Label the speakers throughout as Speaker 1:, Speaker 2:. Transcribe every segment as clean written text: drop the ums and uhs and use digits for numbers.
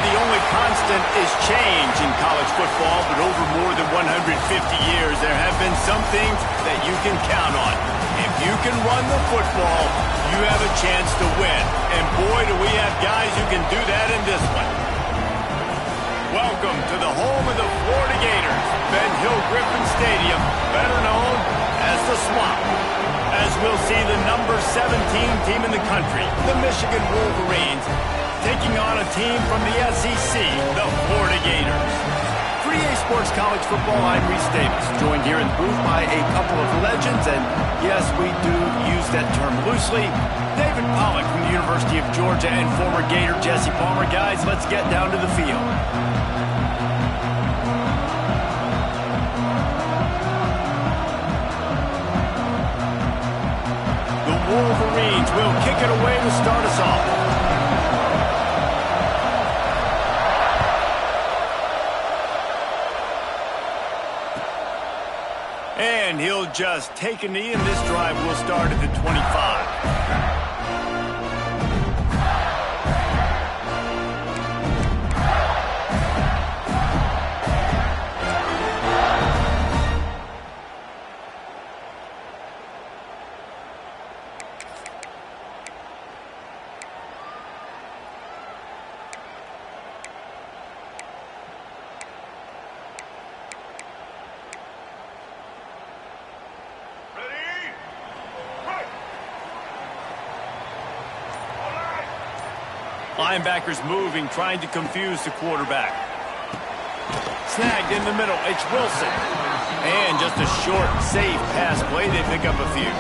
Speaker 1: the only constant is change in college football, but over more than 150 years, there have been some things that you can count on. If you can run the football, you have a chance to win. And boy, do we have guys who can do that in this one. Welcome to the home of the Florida Gators, Ben Hill Griffin Stadium, better known as the Swamp. As we'll see the number 17 team in the country, the Michigan Wolverines, taking on a team from the SEC, the Florida Gators. For EA Sports College Football, I'm Reese Davis, joined here in the booth by a couple of legends, and yes, we do use that term loosely. David Pollack from the University of Georgia and former Gator Jesse Palmer. Guys, let's get down to the field. The Wolverines will kick it away to start us off. And he'll just take a knee, and this drive will start at the 25. Linebackers moving, trying to confuse the quarterback. Snagged in the middle, it's Wilson. And just a short, safe pass play. They pick up a few.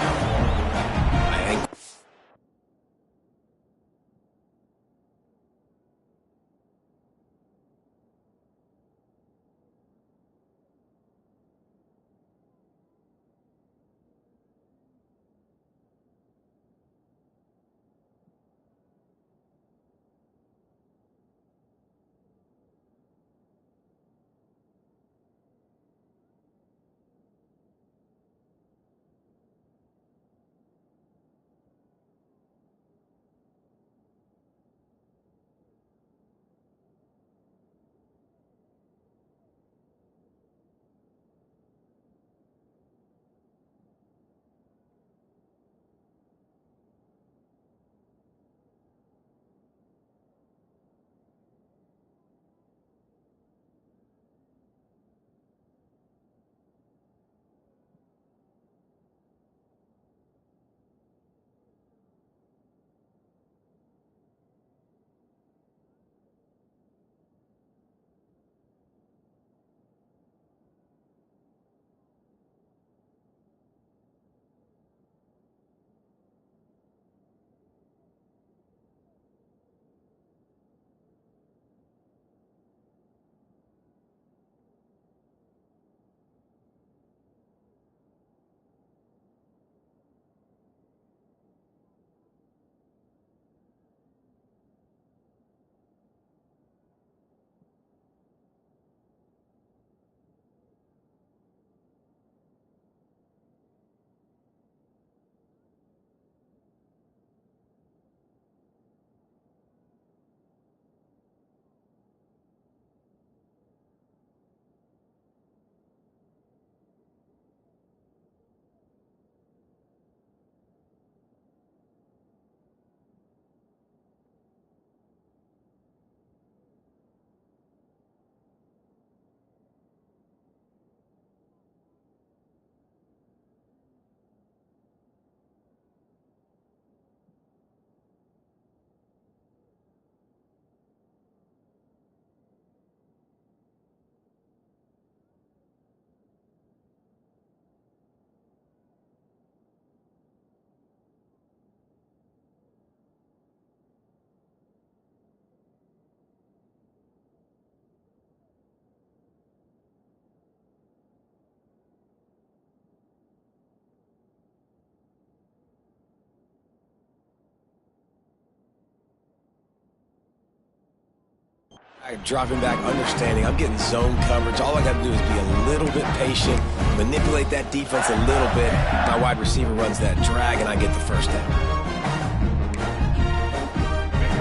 Speaker 2: Dropping back, understanding, I'm getting zone coverage. All I got to do is be a little bit patient, manipulate that defense a little bit. My wide receiver runs that drag, and I get the first down.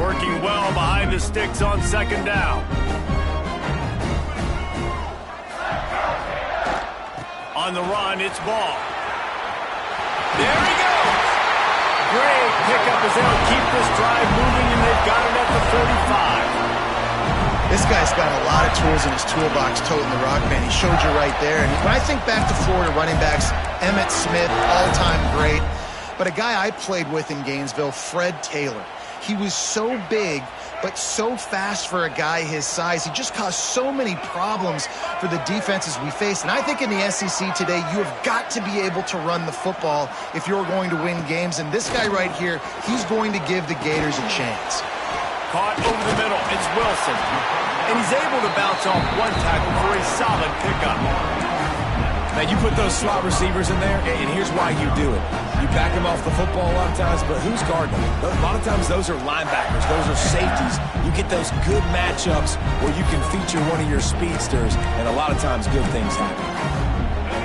Speaker 1: Working well behind the sticks on second down. On the run, it's Ball. There he goes. Great pickup as they'll keep this drive moving, and they've got it at the 45.
Speaker 3: This guy's got a lot of tools in his toolbox toting the rock, man. He showed you right there. And when I think back to Florida running backs, Emmitt Smith, all-time great. But a guy I played with in Gainesville, Fred Taylor. He was so big, but so fast for a guy his size. He just caused so many problems for the defenses we face. And I think in the SEC today, you have got to be able to run the football if you're going to win games. And this guy right here, he's going to give the Gators a chance.
Speaker 1: Caught over the middle, it's Wilson. And he's able to bounce off one tackle for a solid pickup.
Speaker 2: Now, you put those slot receivers in there, and here's why you do it. You back them off the football a lot of times, but who's guarding them? A lot of times those are linebackers. Those are safeties. You get those good matchups where you can feature one of your speedsters, and a lot of times good things happen.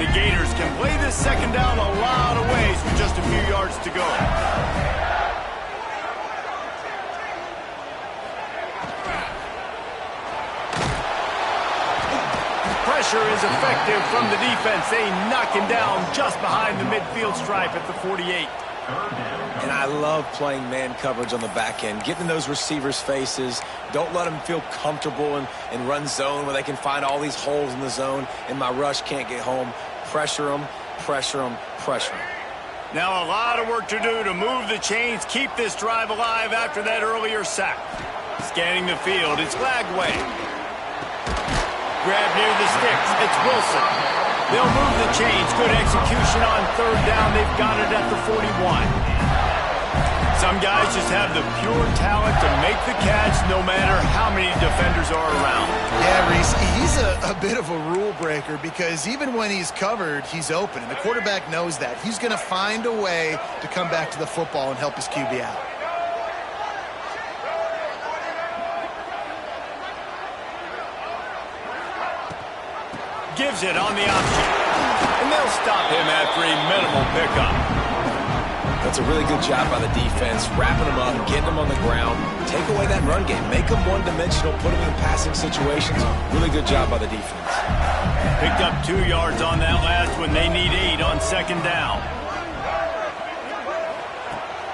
Speaker 1: The Gators can play this second down a lot of ways with just a few yards to go. Pressure is effective from the defense. They knock him down just behind the midfield stripe at the 48.
Speaker 2: And I love playing man coverage on the back end, getting in those receivers' faces. Don't let them feel comfortable and run zone where they can find all these holes in the zone and my rush can't get home. Pressure them, pressure them, pressure them.
Speaker 1: Now a lot of work to do to move the chains, keep this drive alive after that earlier sack. Scanning the field, it's Lagway. Grab near the sticks, it's Wilson. They'll move the chains. Good execution on third down. They've got it at the 41. Some guys just have the pure talent to make the catch no matter how many defenders are around.
Speaker 3: Yeah, Reese, he's a bit of a rule breaker because even when he's covered, he's open. And the quarterback knows that. He's going to find a way to come back to the football and help his QB out.
Speaker 1: Gives it on the option. And they'll stop him after a minimal pickup.
Speaker 2: That's a really good job by the defense, wrapping them up, getting them on the ground. Take away that run game. Make them one-dimensional, put them in passing situations. Really good job by the defense.
Speaker 1: Picked up 2 yards on that last one. They need 8 on second down.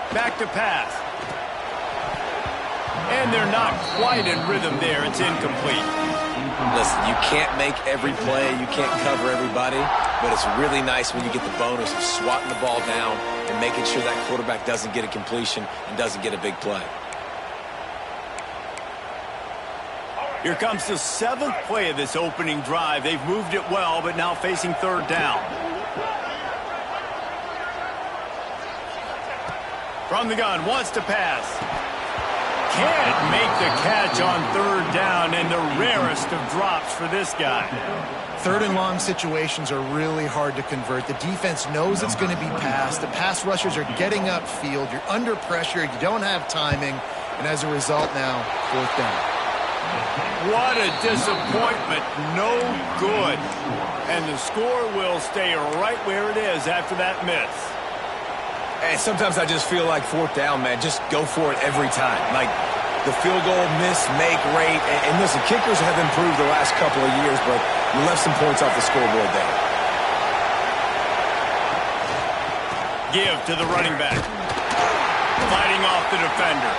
Speaker 1: Back to pass. And they're not quite in rhythm there. It's incomplete.
Speaker 2: Listen, you can't make every play, you can't cover everybody, but it's really nice when you get the bonus of swatting the ball down and making sure that quarterback doesn't get a completion and doesn't get a big play.
Speaker 1: Here comes the 7th play of this opening drive. They've moved it well, but now facing third down. From the gun, wants to pass. Can't make the catch on third down, and the rarest of drops for this guy.
Speaker 3: Third and long situations are really hard to convert. The defense knows it's going to be passed. The pass rushers are getting upfield. You're under pressure. You don't have timing. And as a result now, fourth down.
Speaker 1: What a disappointment. No good. And the score will stay right where it is after that miss.
Speaker 2: And sometimes I just feel like fourth down, man, just go for it every time. Like the field goal miss, make rate. And listen, kickers have improved the last couple of years, but you left some points off the scoreboard there.
Speaker 1: Give to the running back. Fighting off the defender.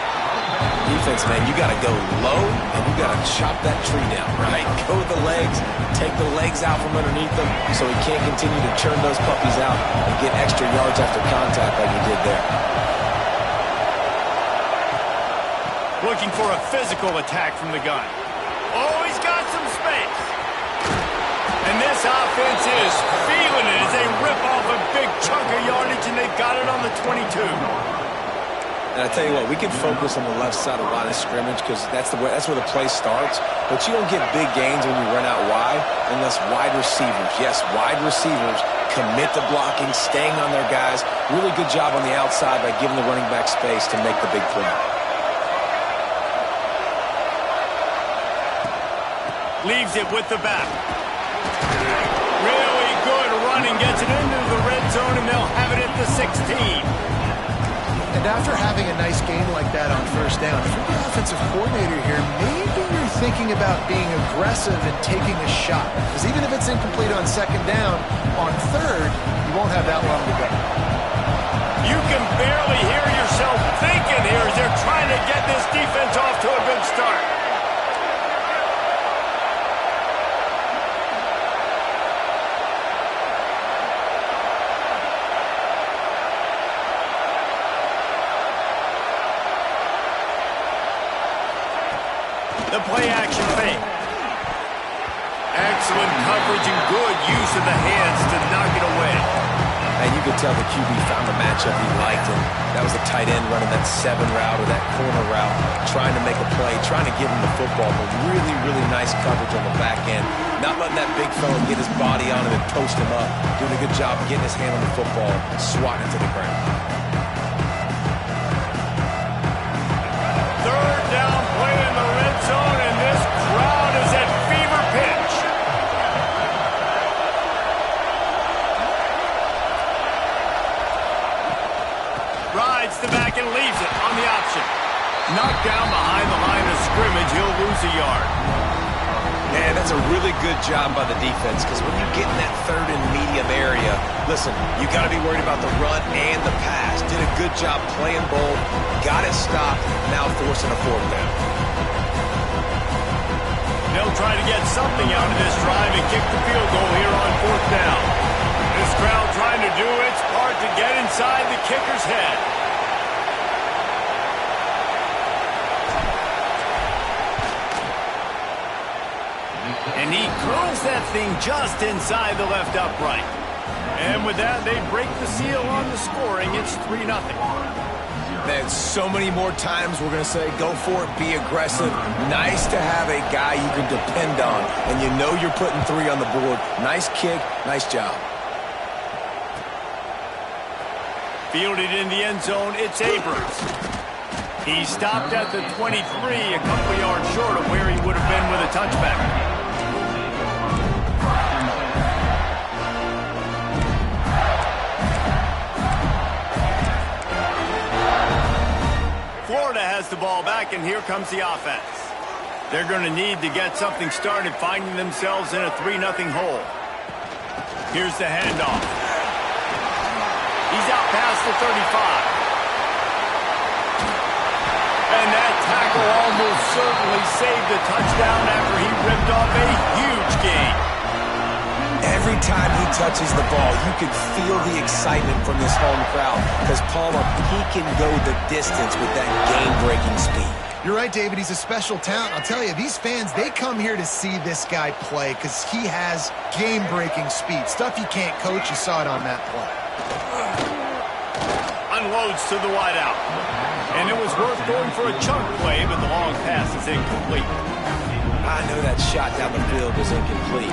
Speaker 2: Defense, man, you got to go low and you got to chop that tree down, right? Go with the legs, take the legs out from underneath them so he can't continue to churn those puppies out and get extra yards after contact like he did there.
Speaker 1: Looking for a physical attack from the gun. Oh, he's got some space. And this offense is feeling it as they rip off a big chunk of yardage, and they've got it on the 22.
Speaker 2: And I tell you what, we can focus on the left side of the line of scrimmage because that's where the play starts. But you don't get big gains when you run out wide unless wide receivers, yes, wide receivers commit to blocking, staying on their guys. Really good job on the outside by giving the running back space to make the big play.
Speaker 1: Leaves it with the back. Really good running, gets it into the red zone, and they'll have it at the 16.
Speaker 3: And And after having a nice game like that on first down, if you're the offensive coordinator here, maybe you're thinking about being aggressive and taking a shot. Because even if it's incomplete on second down, on third, you won't have that long to go.
Speaker 1: You can barely hear yourself thinking here as they're trying to get this defense off to a good start. The play-action fake. Excellent coverage and good use of the hands to knock it away.
Speaker 2: And you could tell the QB found the matchup he liked, and that was a tight end running that 7 route or that corner route, trying to make a play, trying to give him the football, but really, really nice coverage on the back end. Not letting that big fella get his body on him and post him up. Doing a good job of getting his hand on the football, swatting it to the ground.
Speaker 1: Third down play in the red zone, and this crowd is at fever pitch. Rides the back and leaves it on the option. Knocked down behind the line of scrimmage, he'll lose a yard.
Speaker 2: Man, that's a really good job by the defense, because when you get in that third and medium area, listen, you got to be worried about the run and the pass. Did a good job playing both, got it stopped, now forcing a fourth down.
Speaker 1: They'll try to get something out of this drive and kick the field goal here on fourth down. This crowd trying to do its part to get inside the kicker's head. And he curls that thing just inside the left upright. And with that, they break the seal on the scoring. It's 3-0.
Speaker 2: Man, so many more times we're going to say, go for it, be aggressive. Nice to have a guy you can depend on, and you know you're putting 3 on the board. Nice kick, nice job.
Speaker 1: Fielded in the end zone, it's Abrams. He stopped at the 23, a couple yards short of where he would have been with a touchback. Florida has the ball back, and here comes the offense. They're going to need to get something started, finding themselves in a 3-0 hole. Here's the handoff. He's out past the 35. And that tackle almost certainly saved a touchdown after he ripped off a huge gain.
Speaker 2: Every time he touches the ball, you can feel the excitement from this home crowd, because Palmer, he can go the distance with that game-breaking speed.
Speaker 3: You're right, David. He's a special talent. I'll tell you, these fans, they come here to see this guy play because he has game-breaking speed. Stuff you can't coach. You saw it on that play.
Speaker 1: Unloads to the wideout. And it was worth going for a chunk play, but the long pass is incomplete.
Speaker 2: I know that shot down the field was incomplete,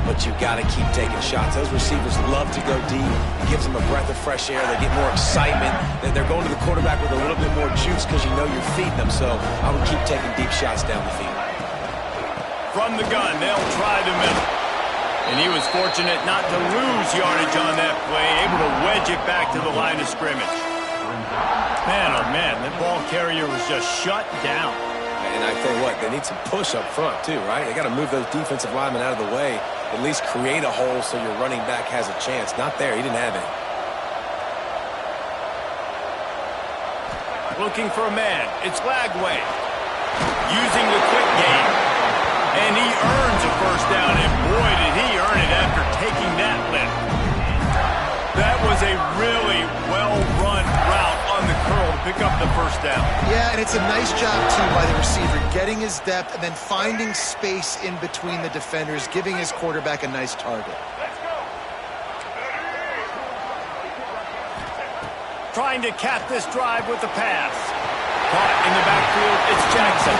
Speaker 2: but you got to keep taking shots. Those receivers love to go deep. It gives them a breath of fresh air. They get more excitement. They're going to the quarterback with a little bit more juice because you know you're feeding them. So I would keep taking deep shots down the field.
Speaker 1: From the gun, they'll try the middle. And he was fortunate not to lose yardage on that play, able to wedge it back to the line of scrimmage. Man, oh man, that ball carrier was just shut down.
Speaker 2: And I tell you what, they need some push up front too, right? They got to move those defensive linemen out of the way, at least create a hole so your running back has a chance. Not there, he didn't have it.
Speaker 1: Looking for a man, it's Lagway. Using the quick game. And he earns a first down, and boy, did he earn it after taking that lift. That was a really well-run route on the curl to pick up the first down.
Speaker 3: Yeah, and it's a nice job, too, by the receiver, getting his depth and then finding space in between the defenders, giving his quarterback a nice target.
Speaker 1: Trying to cap this drive with the pass. Caught in the backfield, it's Jackson.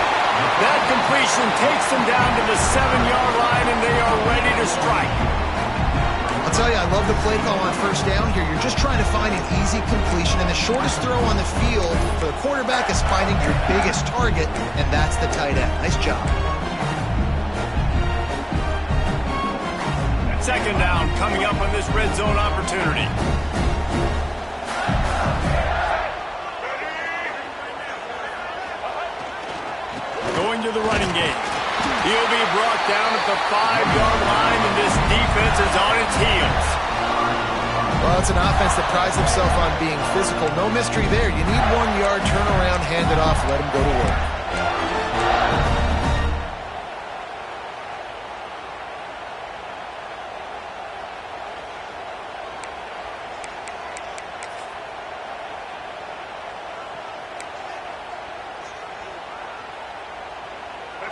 Speaker 1: That completion takes them down to the 7-yard line, and they are ready to strike.
Speaker 3: I'll tell you, I love the play call on first down here. You're just trying to find an easy completion, and the shortest throw on the field for the quarterback is finding your biggest target, and that's the tight end. Nice job.
Speaker 1: Second down coming up on this red zone opportunity. the 5-yard line, and this defense is on its heels.
Speaker 3: Well, it's an offense that prides themselves on being physical. No mystery there. You need 1 yard, turn around, hand it off, let them go to work.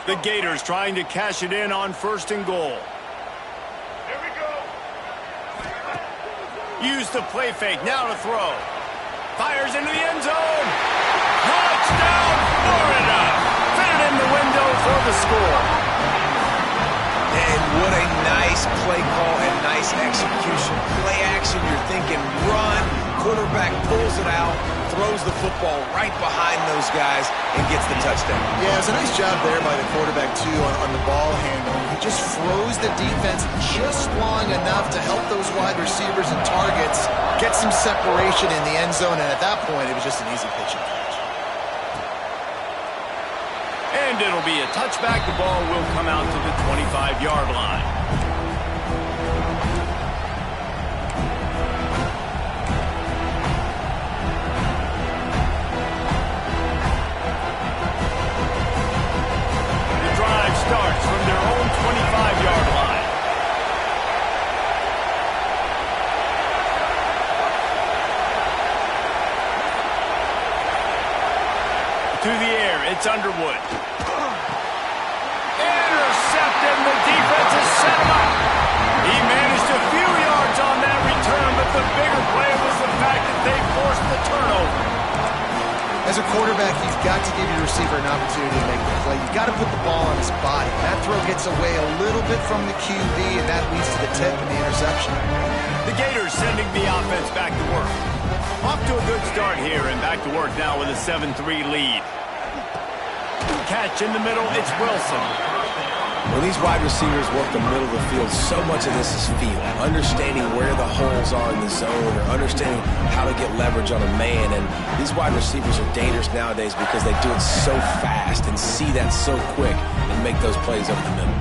Speaker 1: The Gators trying to cash it in on 1st and goal. Use the play fake, now to throw. Fires into the end zone. Touchdown, Florida. Fit it in the window for the score.
Speaker 2: And what a nice play call and nice execution. Play action, you're thinking run. Quarterback pulls it out, throws the football right behind those guys, and gets the touchdown.
Speaker 3: Yeah, it was a nice job there by the quarterback, too, on the ball handling. He just froze the defense just long enough to help those wide receivers and targets get some separation in the end zone, and at that point, it was just an easy pitch and catch.
Speaker 1: And it'll be a touchback. The ball will come out to the 25-yard line. Starts from their own 25-yard line. To the air, it's Underwood. Intercepted, and the defense has set him up. He managed a few yards on that return, but the bigger play was the fact that they forced the turnover.
Speaker 3: As a quarterback, you've got to give your receiver an opportunity to make the play. You've got to put the ball on his body. That throw gets away a little bit from the QB, and that leads to the tip and the interception.
Speaker 1: The Gators sending the offense back to work. Off to a good start here, and back to work now with a 7-3 lead. Catch in the middle, it's Wilson.
Speaker 2: When these wide receivers work the middle of the field, so much of this is feel. Understanding where the holes are in the zone or understanding how to get leverage on a man. And these wide receivers are dangerous nowadays because they do it so fast and see that so quick and make those plays over the middle.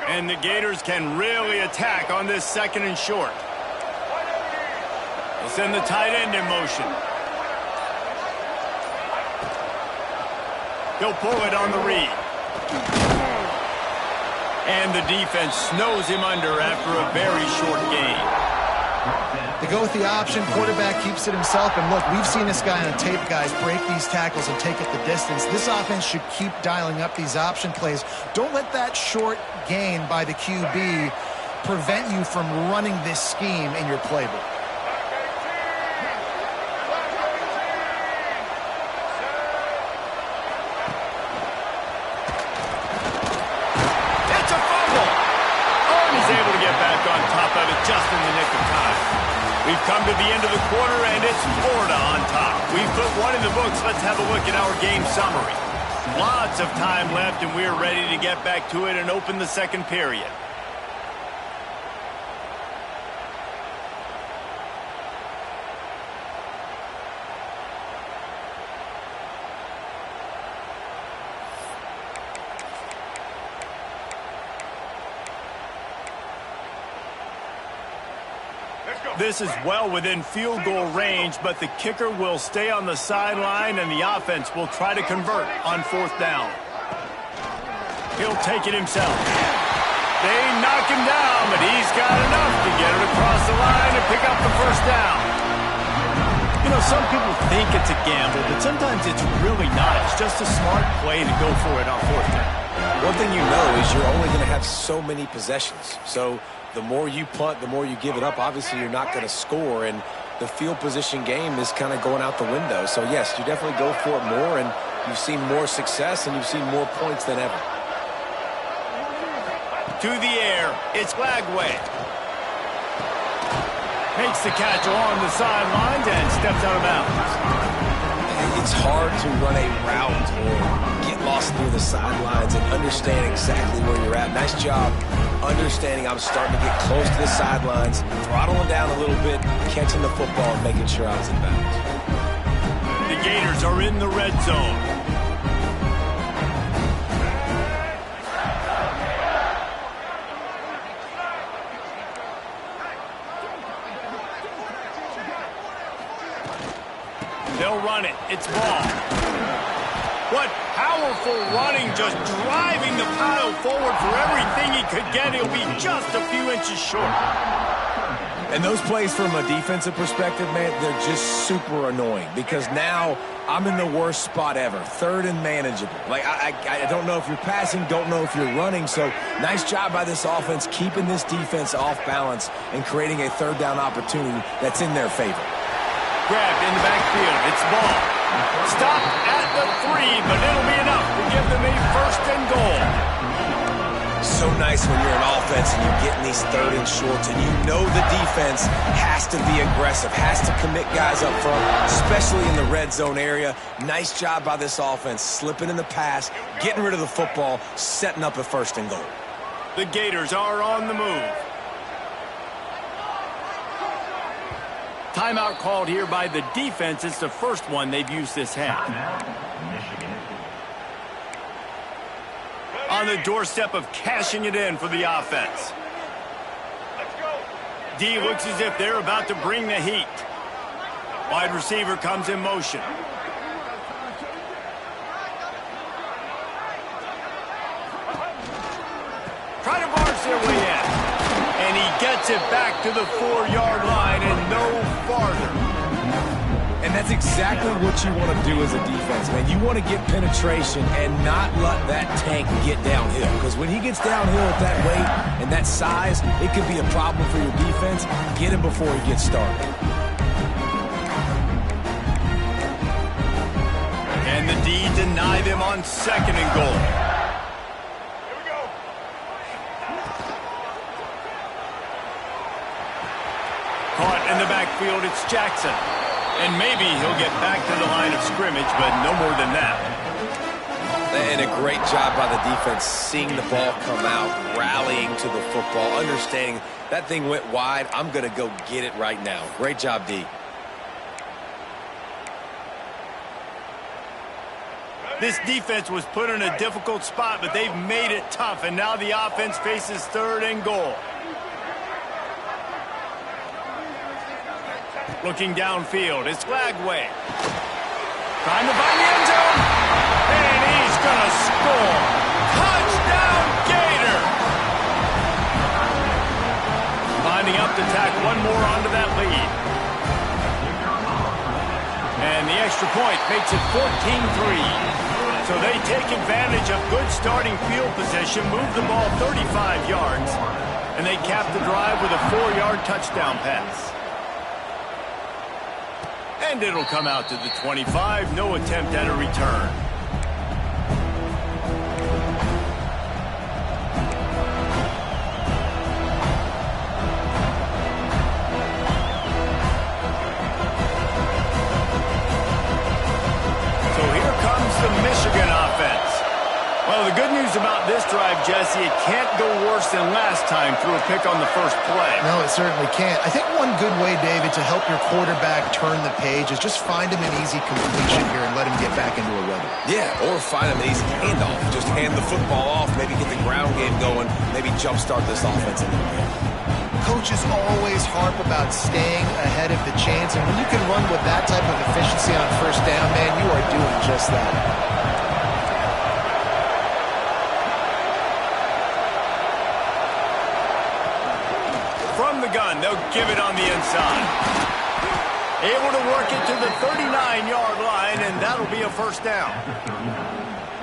Speaker 1: And the Gators can really attack on this 2nd and short. They'll send the tight end in motion. He'll pull it on the read. And the defense snows him under after a very short gain.
Speaker 3: They go with the option. Quarterback keeps it himself. And look, we've seen this guy on tape, guys, break these tackles and take it the distance. This offense should keep dialing up these option plays. Don't let that short gain by the QB prevent you from running this scheme in your playbook.
Speaker 1: It's a fumble. Oh, and he's able to get back on top of it just in the nick of time. We've come to the end of the quarter, and it's Florida on top. We've put one in the books. Let's have a look at our game summary. Lots of time left, and we're ready to get back to it and open the 2nd period. This is well within field goal range, but the kicker will stay on the sideline, and the offense will try to convert on 4th down. He'll take it himself. They knock him down, but he's got enough to get it across the line and pick up the 1st down. You know, some people think it's a gamble, but sometimes it's really not. It's just a smart play to go for it on 4th down.
Speaker 2: One thing you know is you're only going to have so many possessions. So the more you punt, the more you give it up. Obviously, you're not going to score, and the field position game is kind of going out the window. So, yes, you definitely go for it more, and you've seen more success, and you've seen more points than ever.
Speaker 1: To the air, it's Lagway. Makes the catch along the sidelines and steps out of bounds.
Speaker 2: It's hard to run a route or get lost through the sidelines and understand exactly where you're at. Nice job understanding I'm starting to get close to the sidelines, throttling down a little bit, catching the football and making sure I was in bounds.
Speaker 1: The Gators are in the red zone. They'll run it. It's ball. What powerful running, just driving the pile forward for everything he could get. He'll be just a few inches short.
Speaker 2: And those plays from a defensive perspective, man, they're just super annoying because now I'm in the worst spot ever, third and manageable. Like, I don't know if you're passing, don't know if you're running, so nice job by this offense keeping this defense off balance and creating a third down opportunity that's in their favor.
Speaker 1: Grabbed in the backfield. It's ball. Stopped at the 3, but it'll be enough to give them a first and goal.
Speaker 2: So nice when you're an offense and you're getting these third and shorts and you know the defense has to be aggressive, has to commit guys up front, especially in the red zone area. Nice job by this offense, slipping in the pass, getting rid of the football, setting up a first and goal.
Speaker 1: The Gators are on the move. Timeout called here by the defense. It's the first one they've used this half. On the doorstep of cashing it in for the offense. D looks as if they're about to bring the heat. Wide receiver comes in motion. Try to barge their way in. And he gets it back to the 4-yard line and no farther.
Speaker 2: And that's exactly what you want to do as a defense, man. You want to get penetration and not let that tank get downhill. Because when he gets downhill at that weight and that size, it could be a problem for your defense. Get him before he gets started.
Speaker 1: And the D deny them on second and goal. Caught in the backfield, it's Jackson. And maybe he'll get back to the line of scrimmage, but no more than that.
Speaker 2: And a great job by the defense seeing the ball come out, rallying to the football, understanding that thing went wide. I'm going to go get it right now. Great job, D.
Speaker 1: This defense was put in a difficult spot, but they've made it tough, and now the offense faces third and goal. Looking downfield, it's Lagway. Trying to find the end zone. And he's going to score. Touchdown, Gator! Lining up to tack one more onto that lead. And the extra point makes it 14-3. So they take advantage of good starting field position, move the ball 35 yards, and they cap the drive with a 4-yard touchdown pass. And it'll come out to the 25. No attempt at a return. So here comes the Michigan offense. Well, the good news about this drive, Jesse, it can't go worse than last time through a pick on the first play.
Speaker 3: No, it certainly can't. I think one good way, David, to help your quarterback turn the page is just find him an easy completion here and let him get back into a rhythm.
Speaker 2: Yeah, or find him an easy handoff. Just hand the football off, maybe get the ground game going, maybe jumpstart this offense a little bit.
Speaker 3: Coaches always harp about staying ahead of the chains, and when you can run with that type of efficiency on first down, man, you are doing just that.
Speaker 1: From the gun, they'll give it on the inside. Able to work it to the 39-yard line, and that'll be a first down.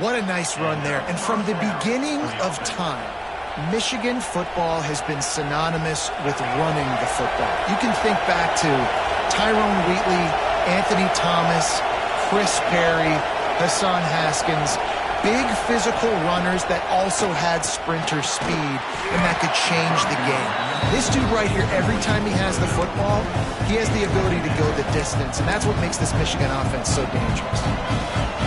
Speaker 3: What a nice run there. And from the beginning of time, Michigan football has been synonymous with running the football. You can think back to Tyrone Wheatley, Anthony Thomas, Chris Perry, Hassan Haskins. Big physical runners that also had sprinter speed, and that could change the game. This dude right here, every time he has the football, he has the ability to go the distance, and that's what makes this Michigan offense so dangerous.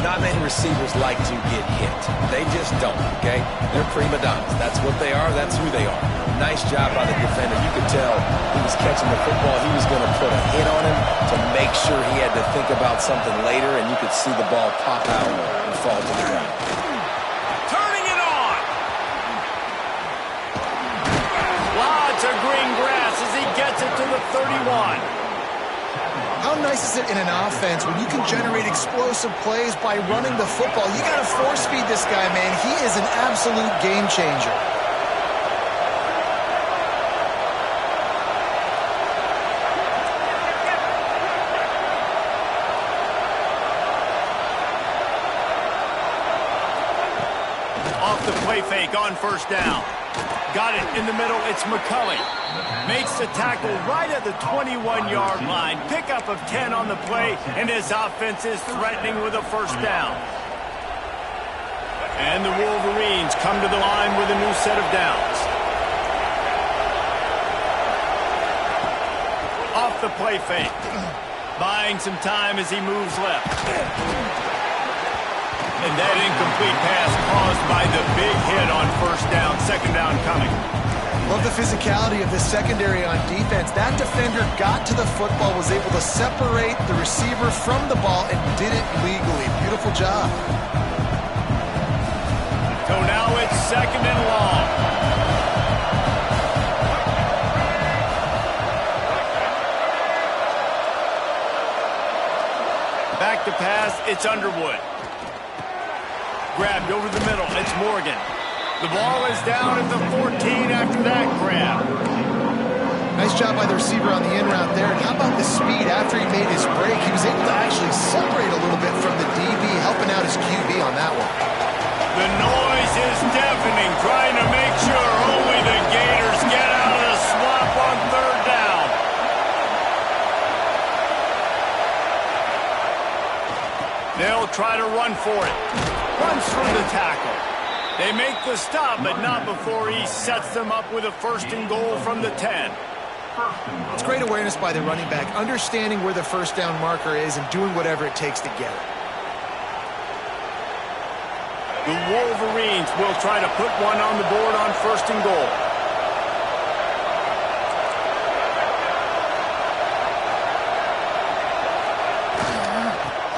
Speaker 2: not many receivers like to get hit. They just don't, okay? They're prima donnas. That's what they are. That's who they are. Nice job by the defender. You could tell he was catching the football. He was going to put a hit on him to make sure he had to think about something later, and you could see the ball pop out and fall to the ground.
Speaker 1: Turning it on. Lots of green grass as he gets it to the 31.
Speaker 3: How nice is it in an offense when you can generate explosive plays by running the football? You got to force feed this guy, man. He is an absolute game changer.
Speaker 1: Off the play fake on first down. Got it in the middle. It's McCulley. Makes the tackle right at the 21-yard line. Pickup of 10 on the play, and his offense is threatening with a first down. And the Wolverines come to the line with a new set of downs. Off the play fake. Buying some time as he moves left. And that incomplete pass caused by the big hit on first down. Second down coming.
Speaker 3: Love the physicality of the secondary on defense. That defender got to the football, was able to separate the receiver from the ball, and did it legally. Beautiful job.
Speaker 1: So now it's second and long. Back to pass, it's Underwood. Grabbed over the middle, it's Morgan. The ball is down at the 14 after that grab.
Speaker 3: Nice job by the receiver on the in route there. And how about the speed after he made his break? He was able to actually separate a little bit from the DB, helping out his QB on that one.
Speaker 1: The noise is deafening, trying to make sure only the Gators get out of the swamp on third down. They'll try to run for it. Runs through the tackle. They make the stop, but not before he sets them up with a first and goal from the 10.
Speaker 3: It's great awareness by the running back, understanding where the first down marker is and doing whatever it takes to get it.
Speaker 1: The Wolverines will try to put one on the board on first and goal.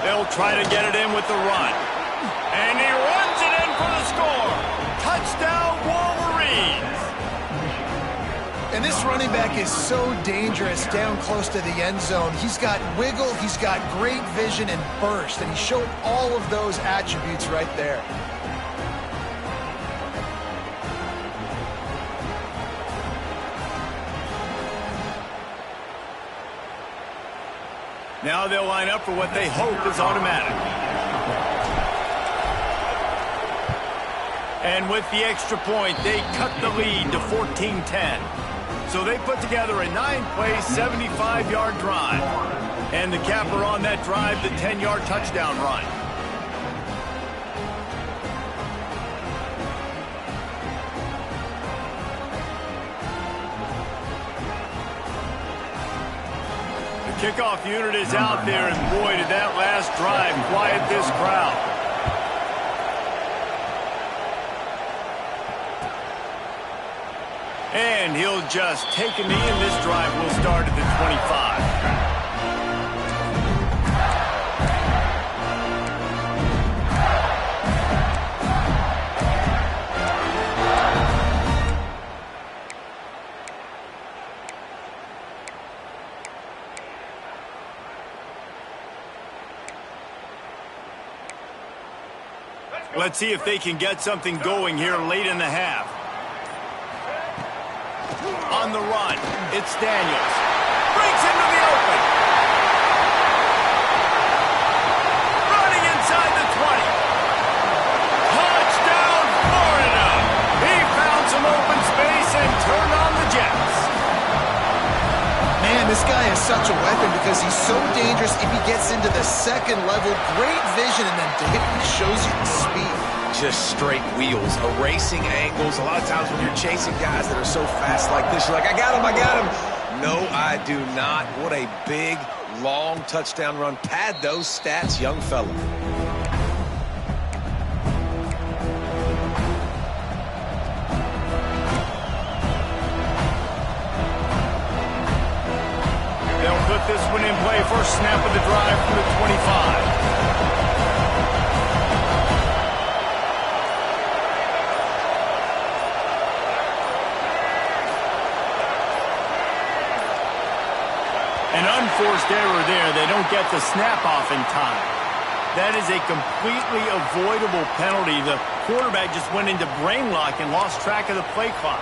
Speaker 1: They'll try to get it in with the run. And he runs it in for the score. Touchdown, Wolverines.
Speaker 3: And this running back is so dangerous down close to the end zone. He's got wiggle, he's got great vision and burst, and he showed all of those attributes right there.
Speaker 1: Now they'll line up for what they hope is automatic. And with the extra point, they cut the lead to 14-10. So they put together a 9-play, 75-yard drive. And the capper on that drive, the 10-yard touchdown run. The kickoff unit is out there, and boy, did that last drive quiet this crowd. And he'll just take a knee, and this drive will start at the 25. Let's see if they can get something going here late in the half. On the run, it's Daniels. Breaks into the open. Running inside the 20. Touchdown, Florida. He found some open space and turned on the Jets.
Speaker 3: Man, this guy is such a weapon because he's so dangerous if he gets into the second level. Great vision, and then David shows you the speed.
Speaker 2: Just straight wheels, erasing angles. A lot of times when you're chasing guys that are so fast like this, you're like, I got him, I got him. No, I do not. What a big, long touchdown run. Pad those stats, young fella.
Speaker 1: They'll put this one in play. First snap of the drive from the 25. An unforced error there. They don't get the snap off in time. That is a completely avoidable penalty. The quarterback just went into brain lock and lost track of the play clock.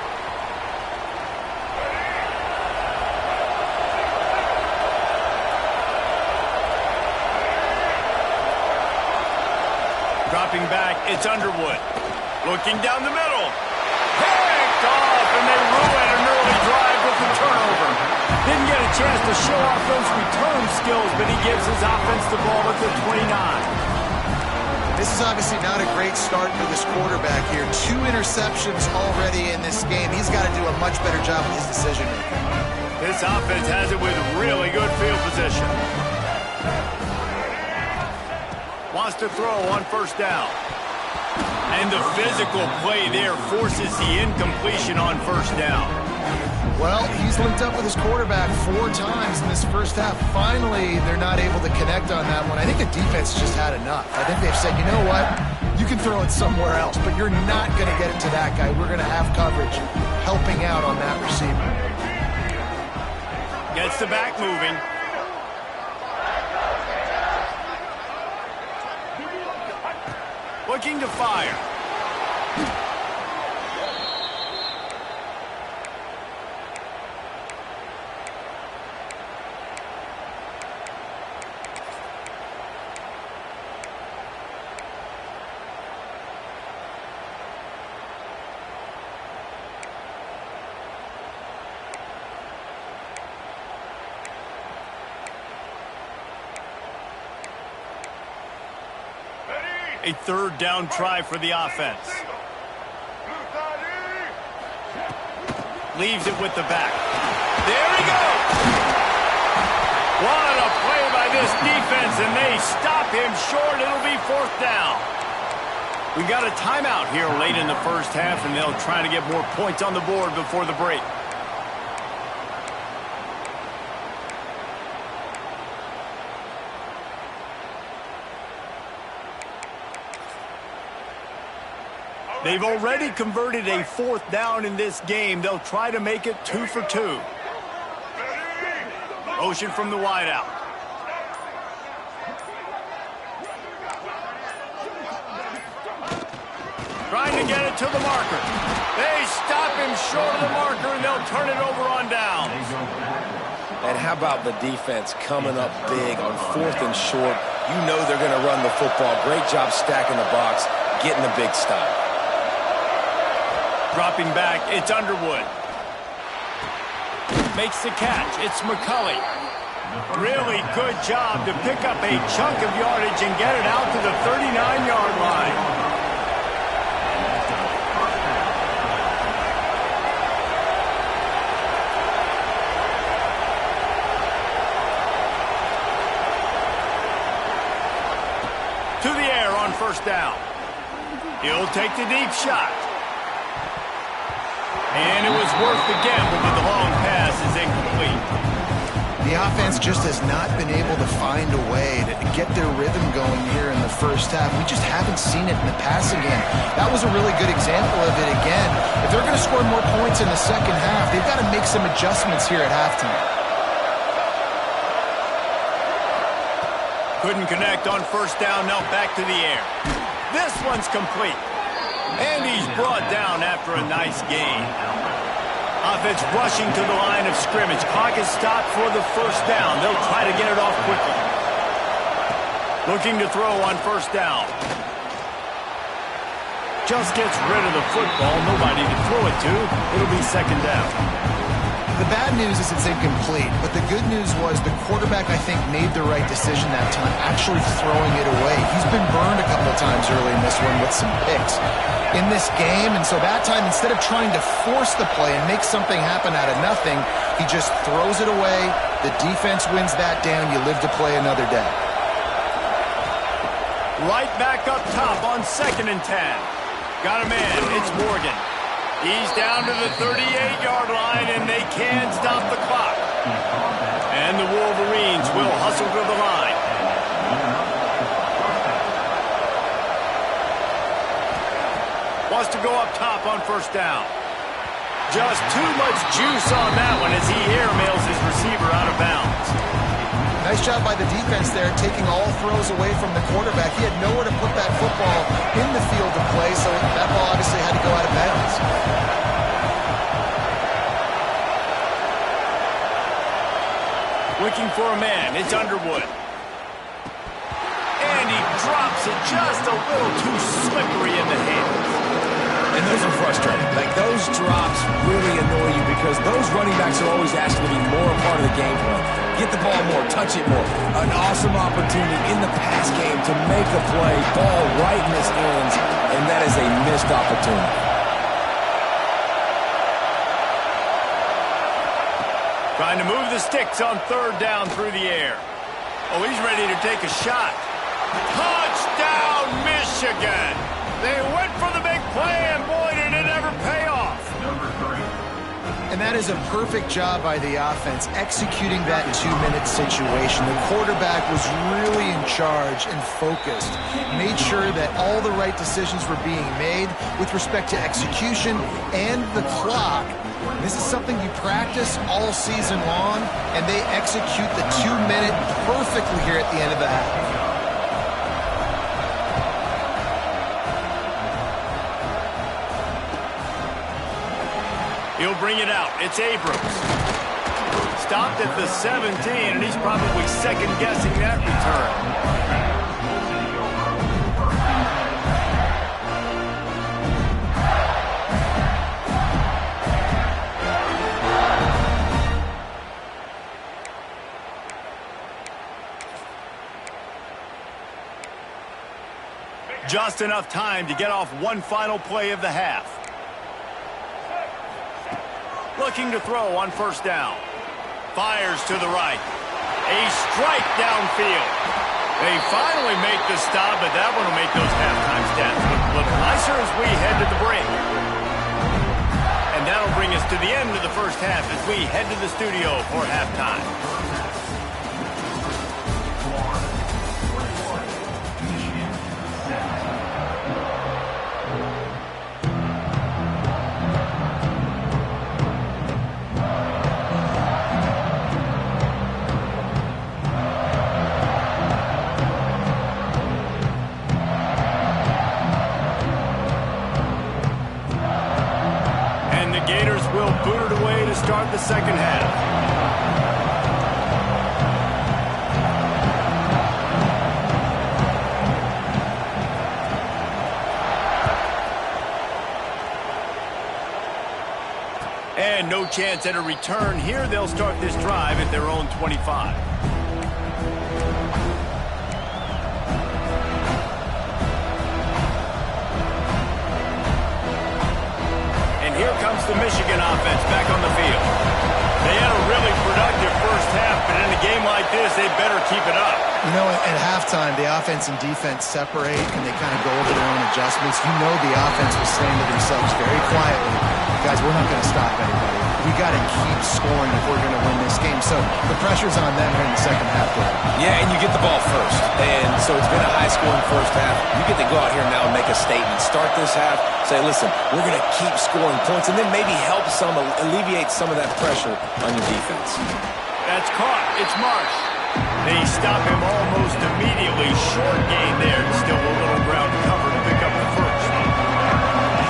Speaker 1: Dropping back, it's Underwood. Looking down the middle. Picked off, and they ruin an early drive with the turnover. Didn't get a chance to show off those return skills, but he gives his offense the ball at the 29.
Speaker 3: This is obviously not a great start for this quarterback here. 2 interceptions already in this game. He's got to do a much better job with his decision-making.
Speaker 1: This offense has it with really good field position. Wants to throw on first down. And the physical play there forces the incompletion on first down.
Speaker 3: Well, he's linked up with his quarterback 4 times in this first half. Finally, they're not able to connect on that one. I think the defense just had enough. I think they've said, you know what? You can throw it somewhere else, but you're not going to get it to that guy. We're going to have coverage helping out on that receiver.
Speaker 1: Gets the back moving. Looking to fire. A third down try for the offense. Leaves it with the back. There he goes! What a play by this defense, and they stop him short. It'll be 4th down. We got a timeout here late in the first half, and they'll try to get more points on the board before the break. They've already converted a 4th down in this game. They'll try to make it 2 for 2. Motion from the wideout. Trying to get it to the marker. They stop him short of the marker, and they'll turn it over on downs.
Speaker 2: And how about the defense coming up big on 4th and short? You know they're going to run the football. Great job stacking the box, getting a big stop.
Speaker 1: Dropping back, it's Underwood. Makes the catch, it's McCulley. Really good job to pick up a chunk of yardage and get it out to the 39-yard line. To the air on first down. He'll take the deep shot. And it was worth the gamble, but the long pass is incomplete.
Speaker 3: The offense just has not been able to find a way to get their rhythm going here in the first half. We just haven't seen it in the passing game. That was a really good example of it again. If they're going to score more points in the second half, they've got to make some adjustments here at halftime.
Speaker 1: Couldn't connect on first down, now back to the air. This one's complete. And he's brought down after a nice gain. Offense rushing to the line of scrimmage. Clock is stopped for the first down. They'll try to get it off quickly. Looking to throw on first down. Just gets rid of the football. Nobody to throw it to. It'll be second down.
Speaker 3: The bad news is it's incomplete, but the good news was the quarterback, I think, made the right decision that time, actually throwing it away. He's been burned a couple of times early in this one with some picks in this game, and so that time, instead of trying to force the play and make something happen out of nothing, he just throws it away. The defense wins that down. You live to play another day.
Speaker 1: Right back up top on 2nd and 10. Got a man. It's Morgan. He's down to the 38-yard line, and they can stop the clock. And the Wolverines will hustle to the line. Wants to go up top on first down. Just too much juice on that one as he airmails his receiver out of bounds.
Speaker 3: Nice job by the defense there, taking all throws away from the quarterback. He had nowhere to put that football in the field to play, so that ball obviously had to go out of bounds.
Speaker 1: Looking for a man, it's Underwood. And he drops it just a little too slippery in the hands.
Speaker 2: And those are frustrating. Like, those drops really annoy you because those running backs are always asking to be more a part of the game plan. Get the ball more, touch it more. An awesome opportunity in the pass game to make a play, ball right in his hands, and that is a missed opportunity.
Speaker 1: Trying to move the sticks on third down through the air. Oh, he's ready to take a shot. Touchdown, Michigan! They went for the big play, and boy, did it ever pay off.
Speaker 3: And that is a perfect job by the offense, executing that 2-minute situation. The quarterback was really in charge and focused, made sure that all the right decisions were being made with respect to execution and the clock. This is something you practice all season long, and they execute the 2-minute perfectly here at the end of the half.
Speaker 1: He'll bring it out. It's Abrams. Stopped at the 17, and he's probably second-guessing that return. Just enough time to get off one final play of the half. Looking to throw on first down. Fires to the right. A strike downfield. They finally make the stop, but that one will make those halftime stats look a little nicer as we head to the break. And that'll bring us to the end of the first half as we head to the studio for halftime. Start the second half. And no chance at a return here. They'll start this drive at their own 25. Here comes the Michigan offense back on the field. They had a really productive first half, but in a game like this, they better keep it up.
Speaker 3: You know, at halftime, the offense and defense separate, and they kind of go over their own adjustments. You know the offense was saying to themselves very quietly, guys, we're not going to stop anybody. We got to keep scoring if we're going to win this game. So the pressure's on them here in the second half.
Speaker 2: Yeah, and you get the ball first. And so it's been a high-scoring first half. You get to go out here now and make a statement. Start this half, say, listen, we're going to keep scoring points, and then maybe help alleviate some of that pressure on your defense.
Speaker 1: That's caught. It's Marsh. They stop him almost immediately. Short gain there. Still a little ground cover to pick up the first.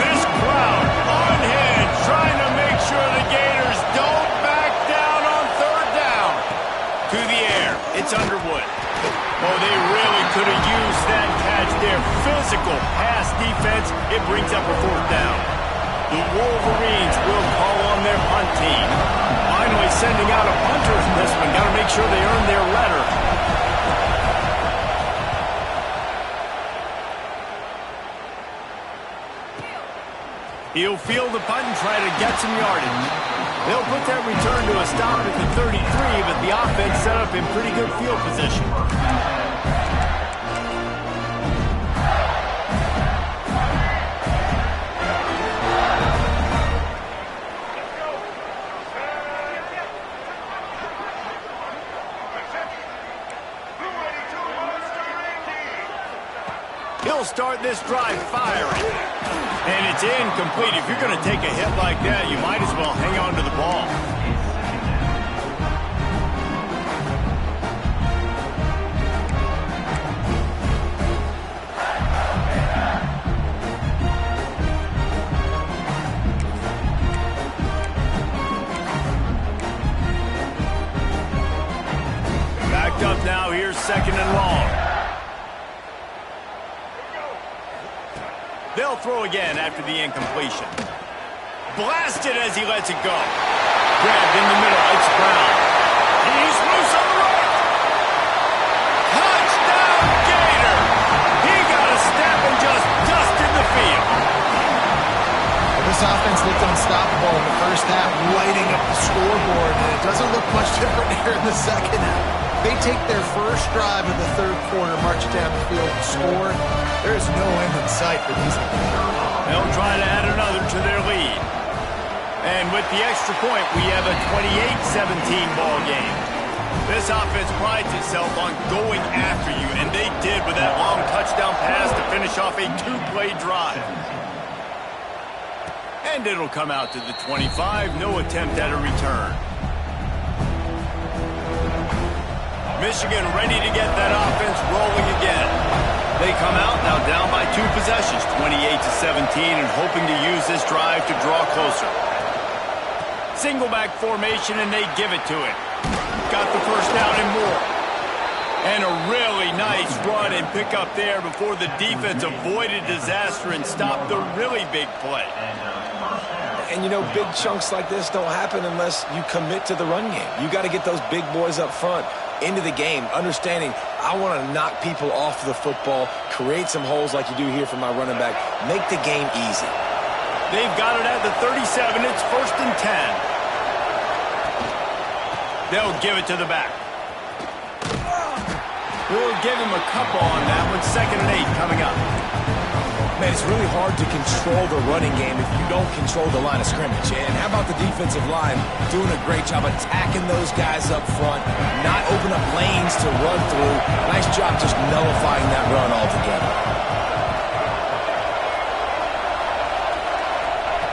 Speaker 1: This crowd on hand trying to make sure the Gators don't back down on third down. To the air. It's Underwood. Oh, they really could have used that catch there. Physical pass defense. It brings up a fourth down. The Wolverines will call on their punt team. Finally sending out a punter in this one. Got to make sure they earn their letter. He'll field the punt and try to get some yardage. They'll put that return to a stop at the 33, but the offense set up in pretty good field position. He'll start this drive firing. And it's incomplete. If you're going to take a hit like that, you might as well hang on to the ball. Backed up now. Here's second and long. They'll throw again after the incompletion. Blasted as he lets it go. Grabbed in the middle. It's Brown. He's loose on the right. Touchdown, Gator. He got a step and just dusted the field.
Speaker 3: This offense looked unstoppable in the first half, lighting up the scoreboard, and it doesn't look much different here in the second half. They take their first drive of the third quarter, march down the field, and score. There is no end in sight for these guys.
Speaker 1: They'll try to add another to their lead. And with the extra point, we have a 28-17 ball game. This offense prides itself on going after you, and they did with that long touchdown pass to finish off a two-play drive. And it'll come out to the 25. No attempt at a return. Michigan ready to get that offense rolling again. They come out now down by 2 possessions, 28-17, and hoping to use this drive to draw closer. Single back formation, and they give it to him. Got the first down and more. And a really nice run and pick up there before the defense avoided disaster and stopped the really big play.
Speaker 2: And, you know, big chunks like this don't happen unless you commit to the run game. You got to get those big boys up front into the game, understanding I want to knock people off the football, create some holes like you do here for my running back, make the game easy.
Speaker 1: They've got it at the 37. It's 1st and 10. They'll give it to the back. We'll give him a couple on that one. 2nd and 8 coming up.
Speaker 2: Man, it's really hard to control the running game if you don't control the line of scrimmage. And how about the defensive line doing a great job attacking those guys up front, not open up lanes to run through. Nice job just nullifying that run altogether.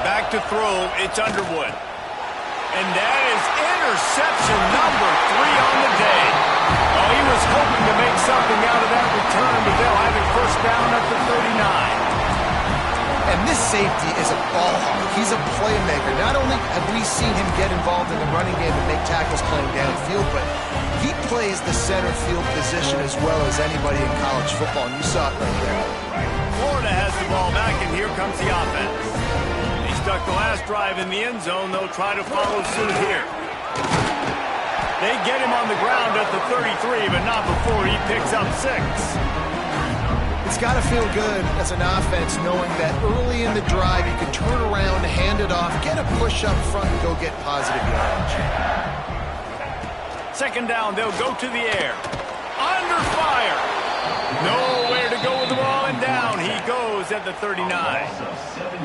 Speaker 1: Back to throw, it's Underwood. And that is interception number 3 on the day. Oh, he was hoping to make something out of that return, but they'll have it first down at the 39.
Speaker 3: And this safety is a ball hawk. He's a playmaker. Not only have we seen him get involved in the running game and make tackles playing downfield, but he plays the center field position as well as anybody in college football, and you saw it right there.
Speaker 1: Florida has the ball back, and here comes the offense. They stuck the last drive in the end zone. They'll try to follow suit here. They get him on the ground at the 33, but not before he picks up 6.
Speaker 3: It's got to feel good as an offense knowing that early in the drive you can turn around, hand it off, get a push up front, and go get positive yardage.
Speaker 1: 2nd down, they'll go to the air. Under fire. Nowhere to go with the ball, and down he goes at the 39.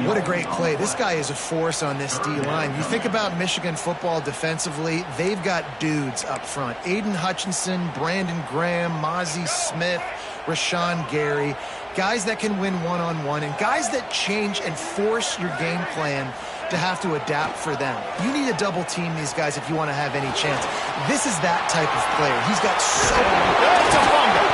Speaker 3: What a great play. This guy is a force on this D-line. You think about Michigan football defensively, they've got dudes up front. Aiden Hutchinson, Brandon Graham, Mozzie Smith, Rashawn Gary, guys that can win one-on-one and guys that change and force your game plan to have to adapt for them. You need to double team these guys if you want to have any chance. This is that type of player. He's got so many.
Speaker 1: That's a fumble.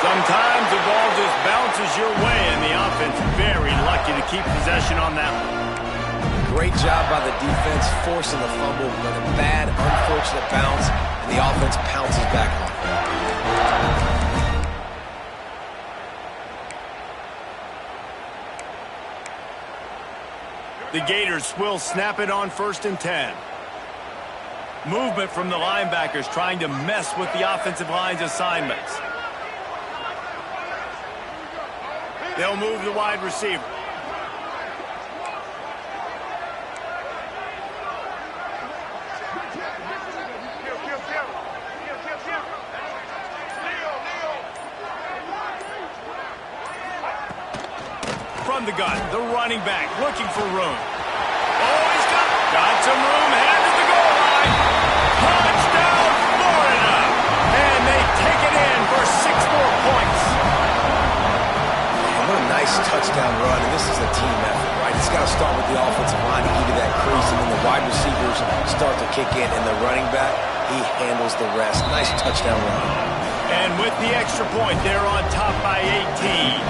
Speaker 1: Sometimes the ball just bounces your way, and the offense very lucky to keep possession on that one.
Speaker 2: Great job by the defense forcing the fumble, but a bad, unfortunate bounce, and the offense pounces back on it.
Speaker 1: The Gators will snap it on 1st and 10. Movement from the linebackers trying to mess with the offensive line's assignments. They'll move the wide receiver. From the gun, the running back looking for room. Oh, he's got some room, headed to the goal line. Touchdown, Florida! And they take it in for 6 more points.
Speaker 2: Nice touchdown run, and this is a team effort, right? It's got to start with the offensive line to give you that crease, and then the wide receivers start to kick in, and the running back, he handles the rest. Nice touchdown run.
Speaker 1: And with the extra point, they're on top by 18.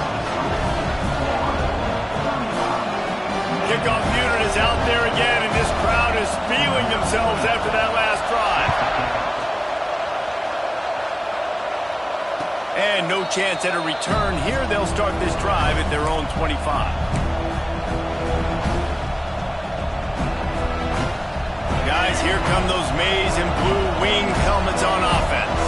Speaker 1: Kickoff unit is out there again, and this crowd is feeling themselves after that last drive. And no chance at a return here. They'll start this drive at their own 25. Guys, here come those maize and blue winged helmets on offense.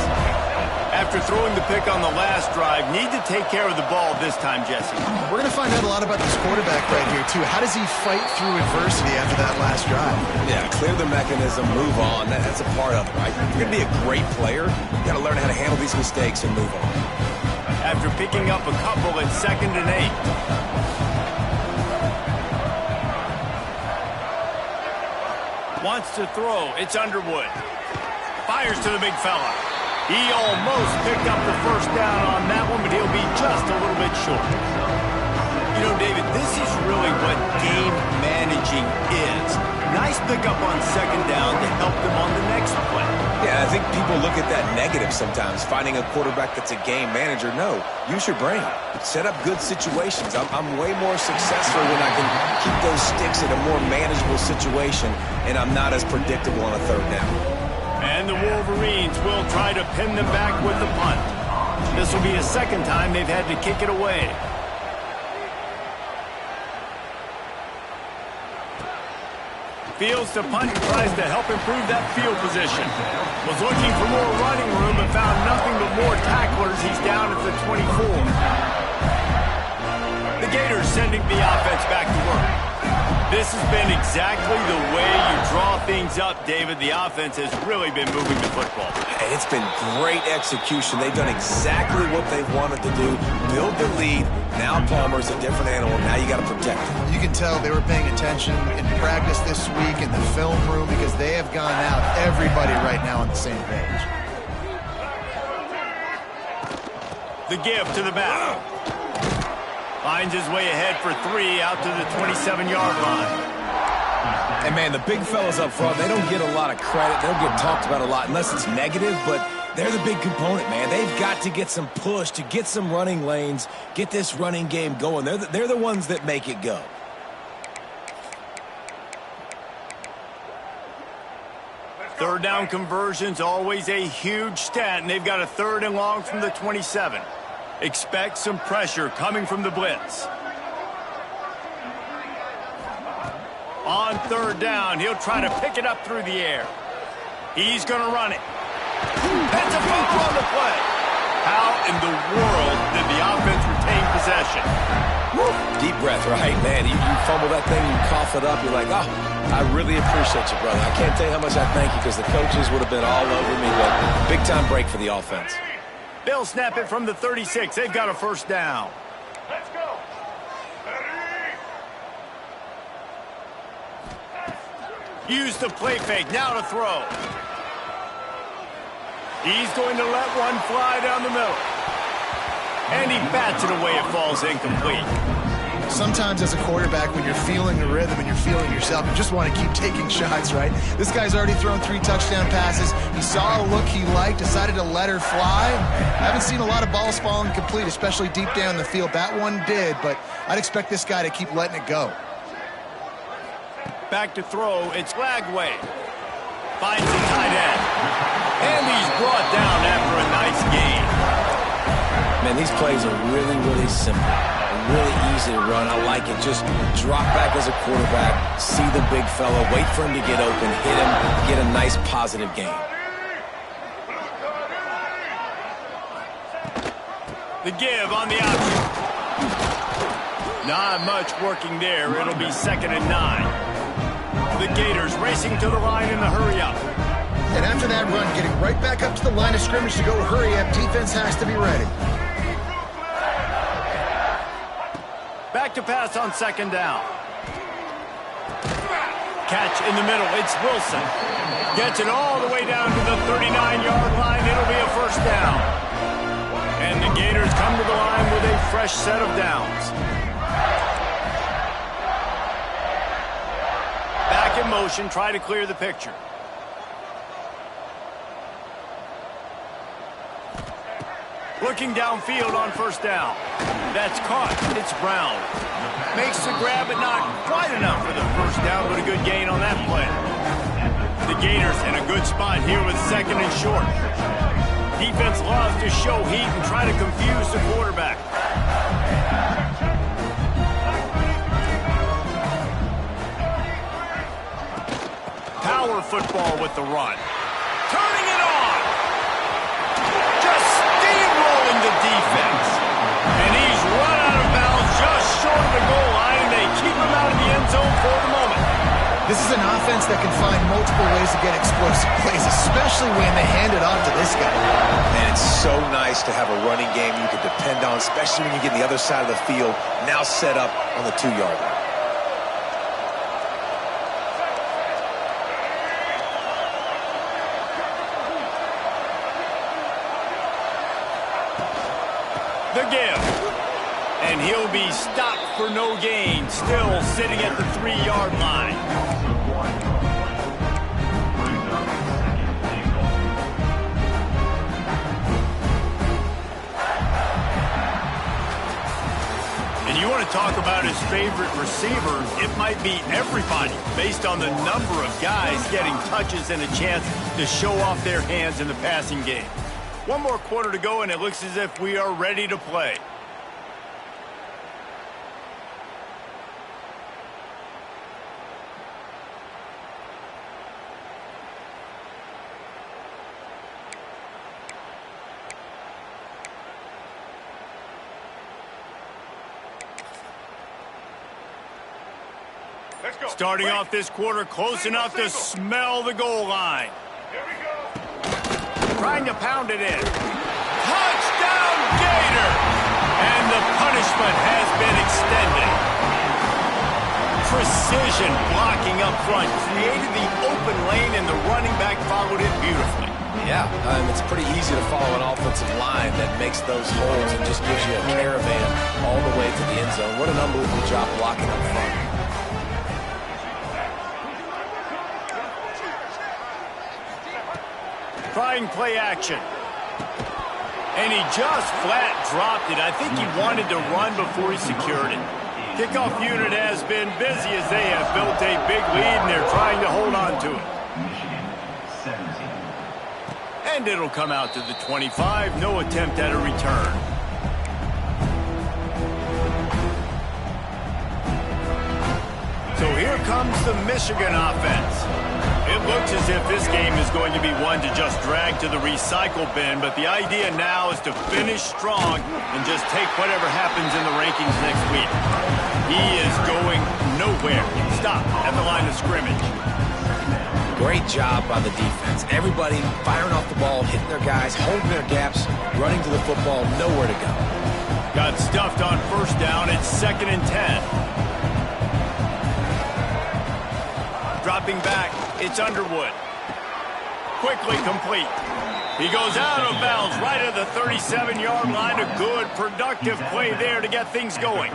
Speaker 1: After throwing the pick on the last drive, need to take care of the ball this time, Jesse.
Speaker 3: We're going to find out a lot about this quarterback right here, too. How does he fight through adversity after that last drive?
Speaker 2: Yeah, clear the mechanism, move on. That's a part of it, right? If you're going to be a great player, you got to learn how to handle these mistakes and move on.
Speaker 1: After picking up a couple at 2nd and 8. Wants to throw. It's Underwood. Fires to the big fella. He almost picked up the first down on that one, but he'll be just a little bit short. You know, David, this is really what game managing is. Nice pickup on 2nd down to help them on the next play.
Speaker 2: Yeah, I think people look at that negative sometimes, finding a quarterback that's a game manager. No, use your brain. Set up good situations. I'm way more successful when I can keep those sticks in a more manageable situation, and I'm not as predictable on a 3rd down.
Speaker 1: And the Wolverines will try to pin them back with the punt. This will be a 2nd time they've had to kick it away. Fields to punt and tries to help improve that field position. Was looking for more running room but found nothing but more tacklers. He's down at the 24. The Gators sending the offense back to work. This has been exactly the way you draw things up, David. The offense has really been moving the football.
Speaker 2: And it's been great execution. They've done exactly what they've wanted to do. Build the lead. Now Palmer's a different animal. Now you got to protect him.
Speaker 3: You can tell they were paying attention in practice this week in the film room because they have gone out, everybody right now on the same page.
Speaker 1: The give to the back. Finds his way ahead for 3 out to the 27-yard line.
Speaker 2: And, man, the big fellas up front, they don't get a lot of credit. They don't get talked about a lot unless it's negative, but they're the big component, man. They've got to get some push to get some running lanes, get this running game going. They're the ones that make it go.
Speaker 1: Third down conversions, always a huge stat, and they've got a 3rd and long from the 27. Expect some pressure coming from the blitz. On 3rd down, he'll try to pick it up through the air. He's going to run it. That's a fumble on the play. How in the world did the offense retain possession?
Speaker 2: Woo. Deep breath, right? Man, you fumble that thing, you cough it up, you're like, oh, I really appreciate you, brother. I can't tell you how much I thank you because the coaches would have been all over me, but big-time break for the offense.
Speaker 1: They'll snap it from the 36. They've got a 1st down. Let's go. Use the play fake. Now to throw. He's going to let one fly down the middle. And he bats it away. It falls incomplete.
Speaker 3: Sometimes as a quarterback, when you're feeling the rhythm and you're feeling yourself, you just want to keep taking shots, right? This guy's already thrown 3 touchdown passes. He saw a look he liked, decided to let her fly. I haven't seen a lot of balls falling complete, especially deep down the field. That one did, but I'd expect this guy to keep letting it go.
Speaker 1: Back to throw. It's Lagway. Finds the tight end. And he's brought down after a nice gain.
Speaker 2: Man, these plays are really, really simple. Really easy to run. I like it. Just drop back as a quarterback, see the big fella, wait for him to get open, hit him, get a nice positive gain.
Speaker 1: The give on the option. Not much working there. It'll be 2nd and 9. The Gators racing to the line in the hurry-up.
Speaker 3: And after that run, getting right back up to the line of scrimmage to go hurry-up, defense has to be ready.
Speaker 1: Back to pass on 2nd down. Catch in the middle. It's Wilson. Gets it all the way down to the 39-yard line. It'll be a 1st down. And the Gators come to the line with a fresh set of downs. Back in motion, try to clear the picture. Looking downfield on first down. That's caught. It's Brown. Makes the grab, but not quite enough for the first down, but a good gain on that play. The Gators in a good spot here with second and short. Defense loves to show heat and try to confuse the quarterback. Power football with the run. Turning it on. Just steamrolling the defense. And he's run out of bounds just short of the goal line, and they keep him out of the end zone for the moment.
Speaker 3: This is an offense that can find multiple ways to get explosive plays, especially when they hand it off to this guy.
Speaker 2: And it's so nice to have a running game you can depend on, especially when you get on the other side of the field, now set up on the 2-yard line.
Speaker 1: The give. And he'll be stopped for no gain, still sitting at the 3-yard line. And you want to talk about his favorite receiver, it might be everybody, based on the number of guys getting touches and a chance to show off their hands in the passing game. One more quarter to go, and it looks as if we are ready to play. Starting off this quarter close enough to smell the goal line. Trying to pound it in. Touchdown, Gator! And the punishment has been extended. Precision blocking up front. Created the open lane, and the running back followed it beautifully.
Speaker 2: Yeah, it's pretty easy to follow an offensive line that makes those holes and just gives you a caravan all the way to the end zone. What an unbelievable job blocking up front.
Speaker 1: Trying play action. And he just flat dropped it. I think he wanted to run before he secured it. Kickoff unit has been busy as they have built a big lead, and they're trying to hold on to it. And it'll come out to the 25. No attempt at a return. So here comes the Michigan offense. It looks as if this game is going to be one to just drag to the recycle bin, but the idea now is to finish strong and just take whatever happens in the rankings next week. He is going nowhere. Stop at the line of scrimmage.
Speaker 2: Great job by the defense. Everybody firing off the ball, hitting their guys, holding their gaps, running to the football, nowhere to go.
Speaker 1: Got stuffed on first down. It's 2nd and 10. Dropping back, it's Underwood. Quickly complete. He goes out of bounds right at the 37-yard line. A good, productive play there to get things going.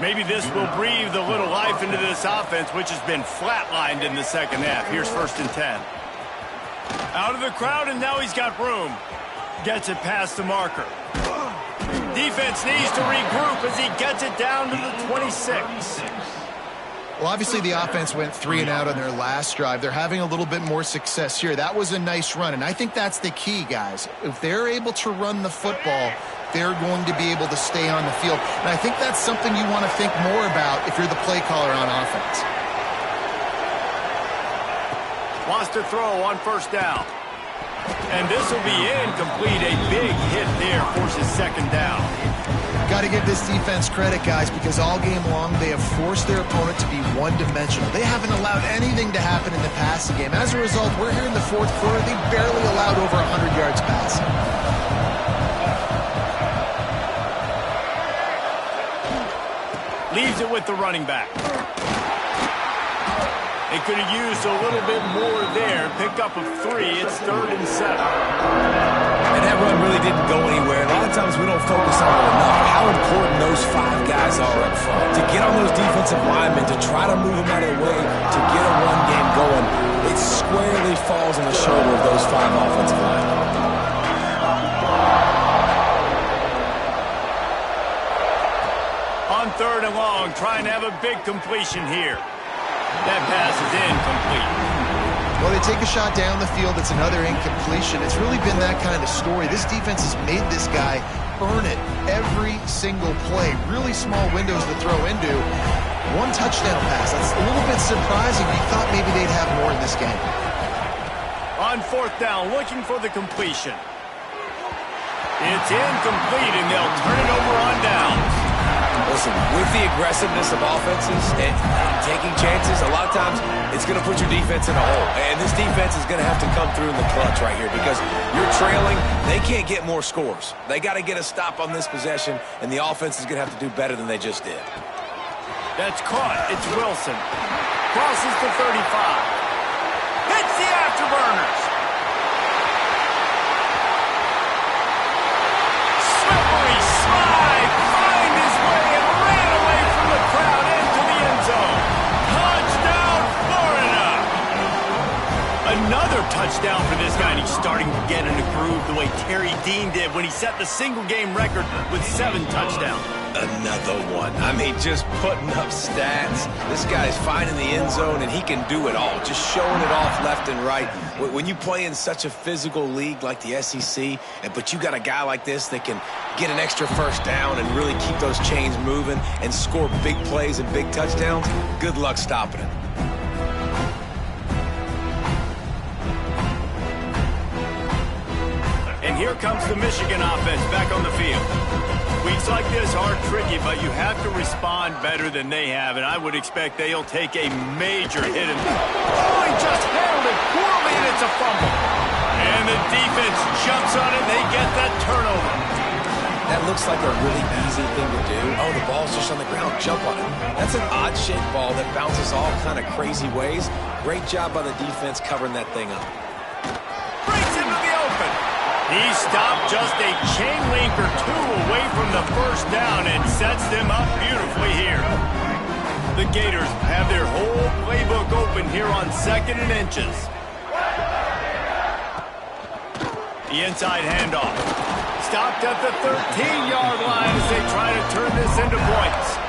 Speaker 1: Maybe this will breathe a little life into this offense, which has been flatlined in the second half. Here's 1st and 10. Out of the crowd, and now he's got room. Gets it past the marker. Defense needs to regroup as he gets it down to the 26.
Speaker 3: Well, obviously the offense went 3 and out on their last drive. They're having a little bit more success here. That was a nice run, and I think that's the key, guys. If they're able to run the football, they're going to be able to stay on the field. And I think that's something you want to think more about if you're the play caller on offense.
Speaker 1: Wants to throw on first down. And this will be incomplete. A big hit there forces 2nd down.
Speaker 3: Got to give this defense credit, guys, because all game long they have forced their opponent to be one-dimensional. They haven't allowed anything to happen in the passing game. As a result, we're here in the 4th quarter. They barely allowed over 100 yards passing.
Speaker 1: Leaves it with the running back. They could have used a little bit more there. Pick up of 3. It's 3rd and 7.
Speaker 2: And that run really didn't go anywhere. A lot of times we don't focus on it enough. How important those 5 guys are up front. To get on those defensive linemen, to try to move them out of the way, to get a run game going, it squarely falls on the shoulder of those 5 offensive linemen.
Speaker 1: On 3rd and long, trying to have a big completion here. That pass is incomplete.
Speaker 3: Well, they take a shot down the field. It's another incompletion. It's really been that kind of story. This defense has made this guy earn it every single play. Really small windows to throw into. 1 touchdown pass. That's a little bit surprising. You thought maybe they'd have more in this game.
Speaker 1: On 4th down, looking for the completion. It's incomplete, and they'll turn it over on downs.
Speaker 2: Listen, with the aggressiveness of offenses and taking chances, a lot of times it's going to put your defense in a hole. And this defense is going to have to come through in the clutch right here because you're trailing. They can't get more scores. They got to get a stop on this possession, and the offense is going to have to do better than they just did.
Speaker 1: That's caught. It's Wilson. Crosses the 35. Hits the afterburners. Slippery slide. Find his way and ran away from the crowd into the end zone. Touchdown, Florida. Another touchdown for this guy, and he's starting to get in a groove the way Terry Dean did when he set the single-game record with 7 touchdowns.
Speaker 2: Another one. I mean, just putting up stats. This guy's finding the end zone, and he can do it all. Just showing it off left and right. When you play in such a physical league like the SEC, but you got a guy like this that can get an extra first down and really keep those chains moving and score big plays and big touchdowns, good luck stopping it.
Speaker 1: And here comes the Michigan offense back on the field. Weeks like this are tricky, but you have to respond better than they have, and I would expect they'll take a major hit. Oh, he just handled it poorly, and it's a fumble. And the defense jumps on it, and they get that turnover.
Speaker 2: That looks like a really easy thing to do. Oh, the ball's just on the ground. Jump on it. That's an odd-shaped ball that bounces all kind of crazy ways. Great job by the defense covering that thing up.
Speaker 1: Breaks into the open. He stopped just a chain link or 2 away from the first down and sets them up beautifully here. The Gators have their whole playbook open here on 2nd and inches. The inside handoff. Stopped at the 13-yard line as they try to turn this into points.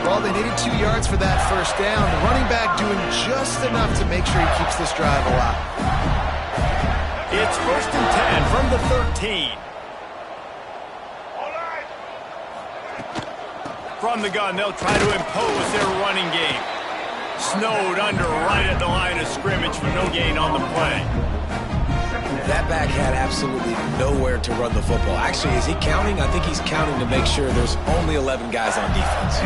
Speaker 3: Well, they needed 2 yards for that first down. The running back doing just enough to make sure he keeps this drive alive.
Speaker 1: It's 1st and 10 from the 13. From the gun, they'll try to impose their running game. Snowed under right at the line of scrimmage for no gain on the play.
Speaker 2: That back had absolutely nowhere to run the football. Actually, is he counting? I think he's counting to make sure there's only 11 guys on defense.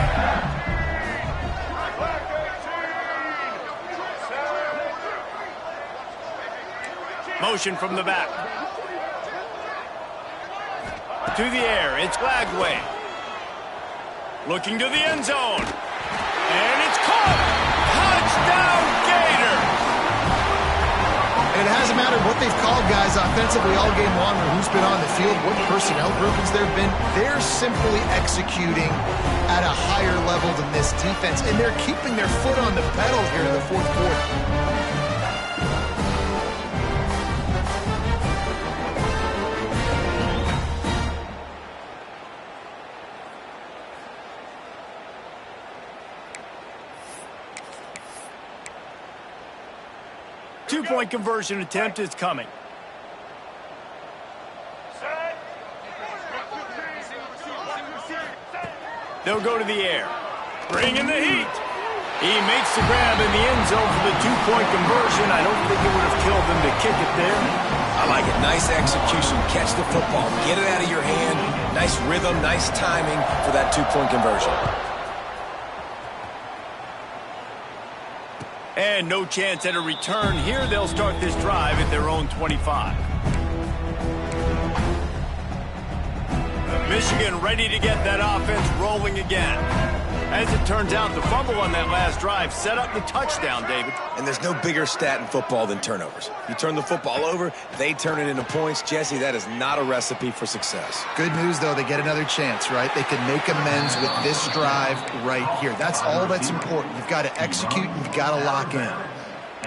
Speaker 1: Motion from the back. To the air, it's Lagway. Looking to the end zone. And it's caught! Touchdown, Gators!
Speaker 3: And it hasn't mattered what they've called guys offensively all game long or who's been on the field, what personnel groupings there have been. They're simply executing at a higher level than this defense, and they're keeping their foot on the pedal here in the 4th quarter.
Speaker 1: Two-point conversion attempt is coming. They'll go to the air. Bring in the heat. He makes the grab in the end zone for the 2-point conversion. I don't think it would have killed them to kick it there.
Speaker 2: I like it. Nice execution. Catch the football. Get it out of your hand. Nice rhythm, nice timing for that 2-point conversion.
Speaker 1: And no chance at a return here. They'll start this drive at their own 25. Michigan ready to get that offense rolling again. As it turns out, the fumble on that last drive set up the touchdown, David.
Speaker 2: And there's no bigger stat in football than turnovers. You turn the football over, they turn it into points. Jesse, that is not a recipe for success.
Speaker 3: Good news, though, they get another chance, right? They can make amends with this drive right here. That's all that's important. You've got to execute and you've got to lock in.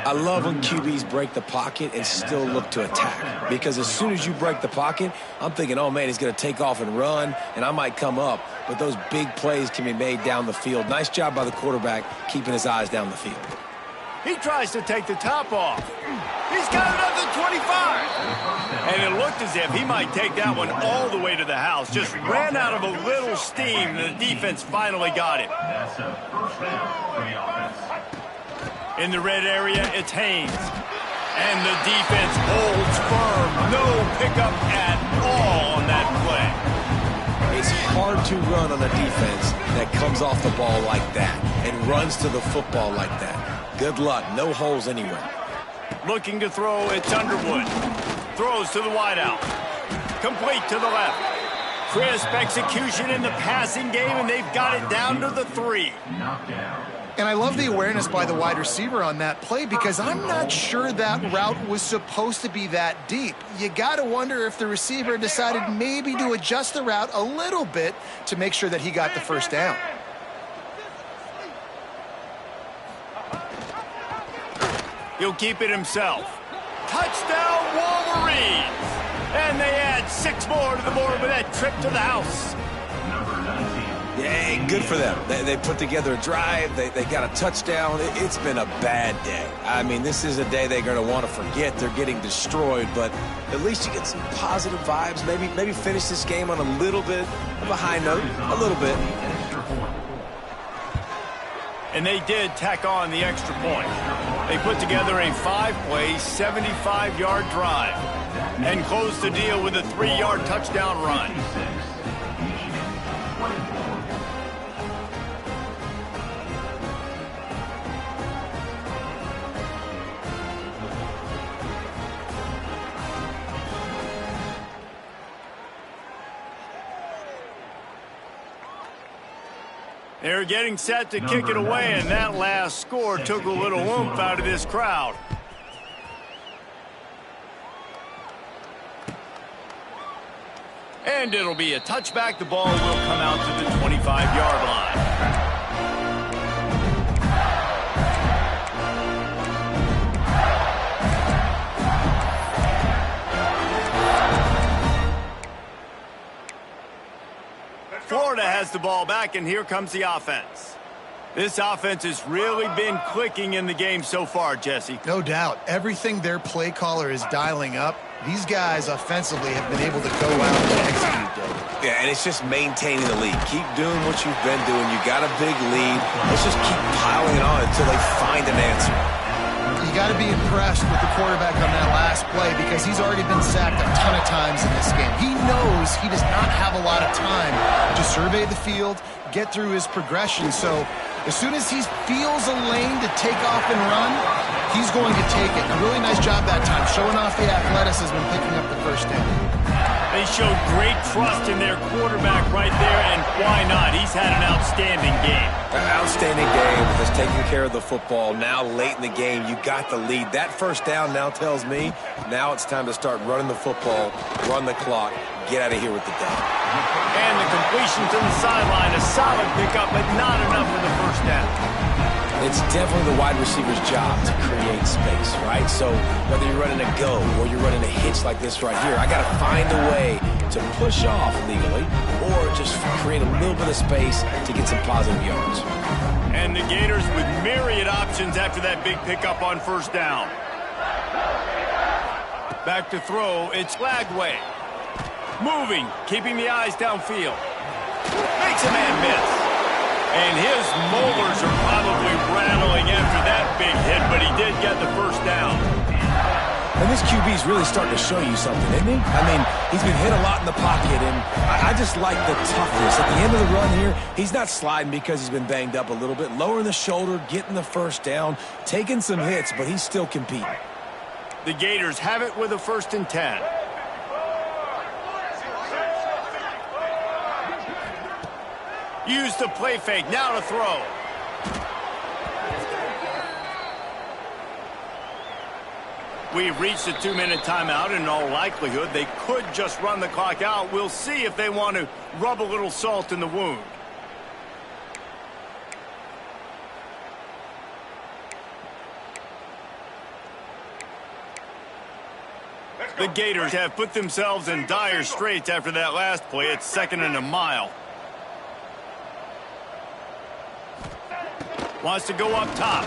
Speaker 2: I love when QBs break the pocket and still look to attack. Because as soon as you break the pocket, I'm thinking, oh, man, he's going to take off and run, and I might come up. But those big plays can be made down the field. Nice job by the quarterback keeping his eyes down the field.
Speaker 1: He tries to take the top off. He's got it up to 25. And it looked as if he might take that one all the way to the house. Just ran out of a little steam, and the defense finally got him. In the red area, it's Haynes. And the defense holds firm. No pickup at all on that play.
Speaker 2: It's hard to run on a defense that comes off the ball like that and runs to the football like that. Good luck. No holes anywhere.
Speaker 1: Looking to throw, it's Underwood. Throws to the wideout. Complete to the left. Crisp execution in the passing game, and they've got it down to the 3.
Speaker 3: And I love the awareness by the wide receiver on that play because I'm not sure that route was supposed to be that deep. You got to wonder if the receiver decided maybe to adjust the route a little bit to make sure that he got the first down.
Speaker 1: He'll keep it himself. Touchdown, Wolverines! And they add 6 more to the board with that trip to the house.
Speaker 2: Yeah, good for them. They put together a drive. They got a touchdown. It's been a bad day. I mean, this is a day they're going to want to forget. They're getting destroyed, but at least you get some positive vibes. Maybe finish this game on a little bit of a high note. A little bit.
Speaker 1: And they did tack on the extra point. They put together a 5-play, 75-yard drive and closed the deal with a 3-yard touchdown run. They're getting set to kick it away, and that last score took a little oomph out of this crowd. And it'll be a touchback. The ball will come out to the 25-yard line. Florida has the ball back, and here comes the offense. This offense has really been clicking in the game so far, Jesse.
Speaker 3: No doubt. Everything their play caller is dialing up, these guys offensively have been able to go out and execute, David.
Speaker 2: Yeah, and it's just maintaining the lead. Keep doing what you've been doing. You got a big lead. Let's just keep piling it on until they find an answer.
Speaker 3: You got to be impressed with the quarterback on that last play because he's already been sacked a ton of times in this game. He knows he does not have a lot of time to survey the field, get through his progression. So as soon as he feels a lane to take off and run, he's going to take it. A really nice job that time, showing off the athleticism and picking up the first down.
Speaker 1: They showed great trust in their quarterback right there, and why not? He's had an outstanding game.
Speaker 2: An outstanding game, has taken care of the football. Now late in the game, you got the lead. That first down now tells me now it's time to start running the football, run the clock, get out of here with the day.
Speaker 1: And the completion to the sideline, a solid pickup, but not enough for the first down.
Speaker 2: It's definitely the wide receiver's job to create space, right? So whether you're running a go or you're running a hitch like this right here, I got to find a way to push off legally or just create a little bit of space to get some positive yards.
Speaker 1: And the Gators with myriad options after that big pickup on first down. Back to throw, it's Lagway. Moving, keeping the eyes downfield. Makes a man miss. And his molars are probably rattling after that big hit, but he did get the first down.
Speaker 2: And this QB's really starting to show you something, isn't he? I mean, he's been hit a lot in the pocket, and I just like the toughness. At the end of the run here, he's not sliding because he's been banged up a little bit. Lowering the shoulder, getting the first down, taking some hits, but he's still competing.
Speaker 1: The Gators have it with a 1st and 10. Use the play fake. Now to throw. We've reached a 2-minute timeout. In all likelihood, they could just run the clock out. We'll see if they want to rub a little salt in the wound. The Gators have put themselves in dire straits after that last play. It's 2nd and a mile. Wants to go up top.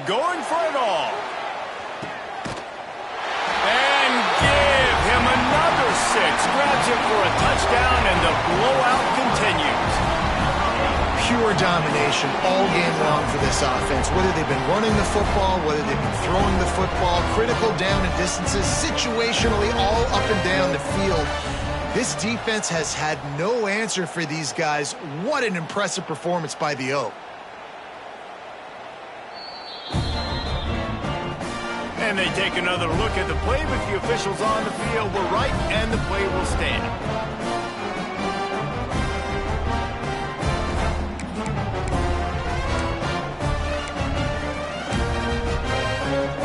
Speaker 1: Going for it all. And give him another 6. Grabs it for a touchdown, and the blowout continues.
Speaker 3: Pure domination all game long for this offense. Whether they've been running the football, whether they've been throwing the football, critical down and distances, situationally all up and down the field. This defense has had no answer for these guys. What an impressive performance by the O.
Speaker 1: And they take another look at the play, but the officials on the field were right, and the play will stand.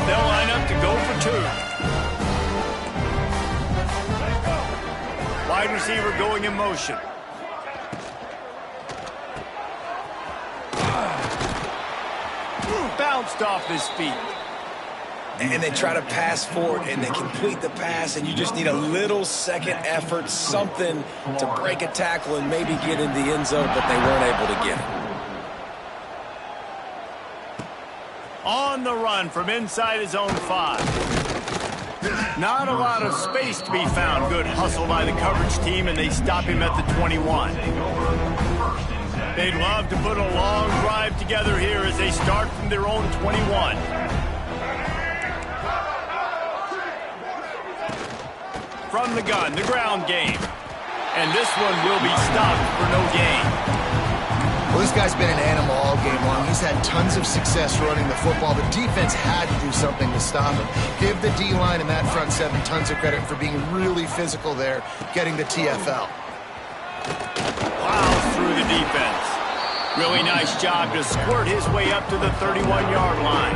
Speaker 1: They'll line up to go for 2. Wide receiver going in motion. Bounced off his feet.
Speaker 2: And they try to pass forward, and they complete the pass, and you just need a little second effort, something to break a tackle and maybe get in the end zone, but they weren't able to get it.
Speaker 1: On the run from inside his own 5. Not a lot of space to be found. Good hustle by the coverage team, and they stop him at the 21. They'd love to put a long drive together here as they start from their own 21. From the gun, the ground game. And this one will be stopped for no gain.
Speaker 3: Well, this guy's been an animal all game long. He's had tons of success running the football. The defense had to do something to stop him. Give the D-line and that front 7 tons of credit for being really physical there, getting the TFL.
Speaker 1: Plows through the defense. Really nice job to squirt his way up to the 31-yard line.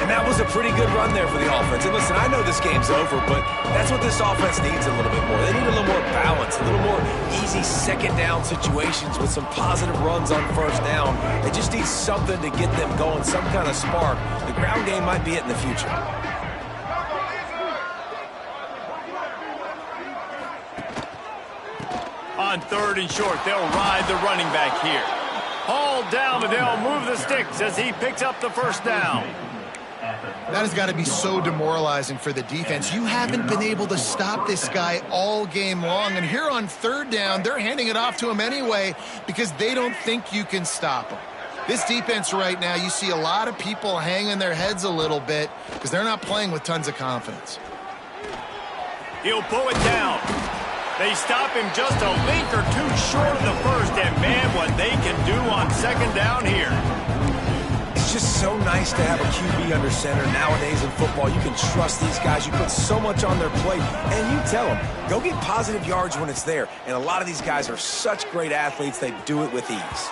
Speaker 2: And that was a pretty good run there for the offense. And listen, I know this game's over, but that's what this offense needs a little bit more. They need a little more balance, a little more easy second down situations with some positive runs on first down. They just need something to get them going, some kind of spark. The ground game might be it in the future.
Speaker 1: On 3rd and short, they'll ride the running back here. Hauled down, but they'll move the sticks as he picks up the first down.
Speaker 3: That has got to be so demoralizing for the defense. You haven't been able to stop this guy all game long. And here on 3rd down, they're handing it off to him anyway because they don't think you can stop him. This defense right now, you see a lot of people hanging their heads a little bit because they're not playing with tons of confidence.
Speaker 1: He'll pull it down. They stop him just a link or 2 short of the first. And, man, what they can do on 2nd down here.
Speaker 2: It's just so nice to have a QB under center nowadays in football. You can trust these guys. You put so much on their plate, and you tell them, go get positive yards when it's there. And a lot of these guys are such great athletes, they do it with ease.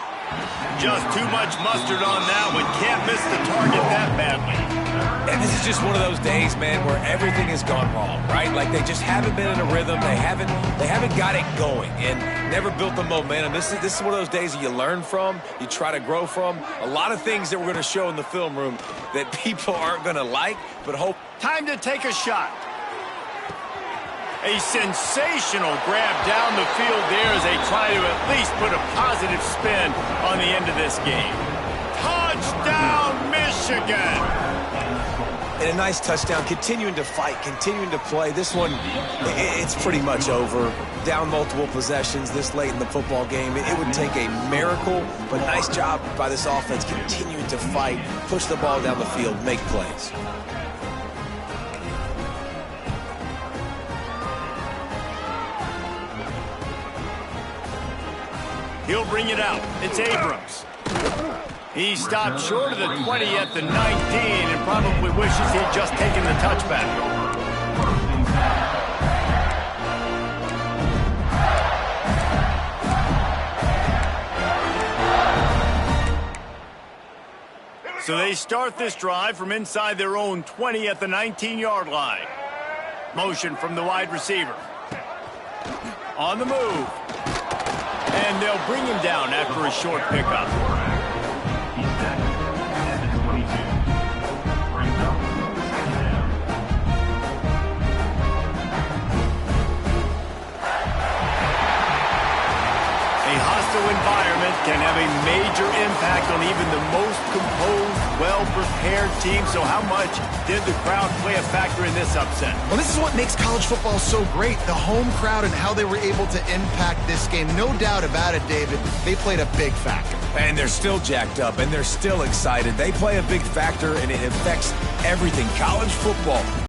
Speaker 1: Just too much mustard on that one. Can't miss the target that badly.
Speaker 2: And this is just one of those days, man, where everything has gone wrong, right? Like they just haven't been in a rhythm. They haven't got it going and never built the momentum. This is one of those days that you learn from, you try to grow from. A lot of things that we're going to show in the film room that people aren't going to like, but hope.
Speaker 1: Time to take a shot. A sensational grab down the field there as they try to at least put a positive spin on the end of this game. Touchdown, Michigan!
Speaker 2: And a nice touchdown, continuing to fight, continuing to play. This one, it's pretty much over. Down multiple possessions this late in the football game. It would take a miracle, but nice job by this offense continuing to fight, push the ball down the field, make plays.
Speaker 1: He'll bring it out. It's Abrams. He stopped short of the 20 at the 19 and probably wishes he'd just taken the touchback. So they start this drive from inside their own 20 at the 19-yard line. Motion from the wide receiver. On the move. And they'll bring him down after a short pickup. Environment can have a major impact on even the most composed, well-prepared team. So how much did the crowd play a factor in this upset?
Speaker 3: Well, this is what makes college football so great, the home crowd and how they were able to impact this game. No doubt about it, David. They played a big factor.
Speaker 2: And they're still jacked up, and they're still excited. They play a big factor, and it affects everything. College football.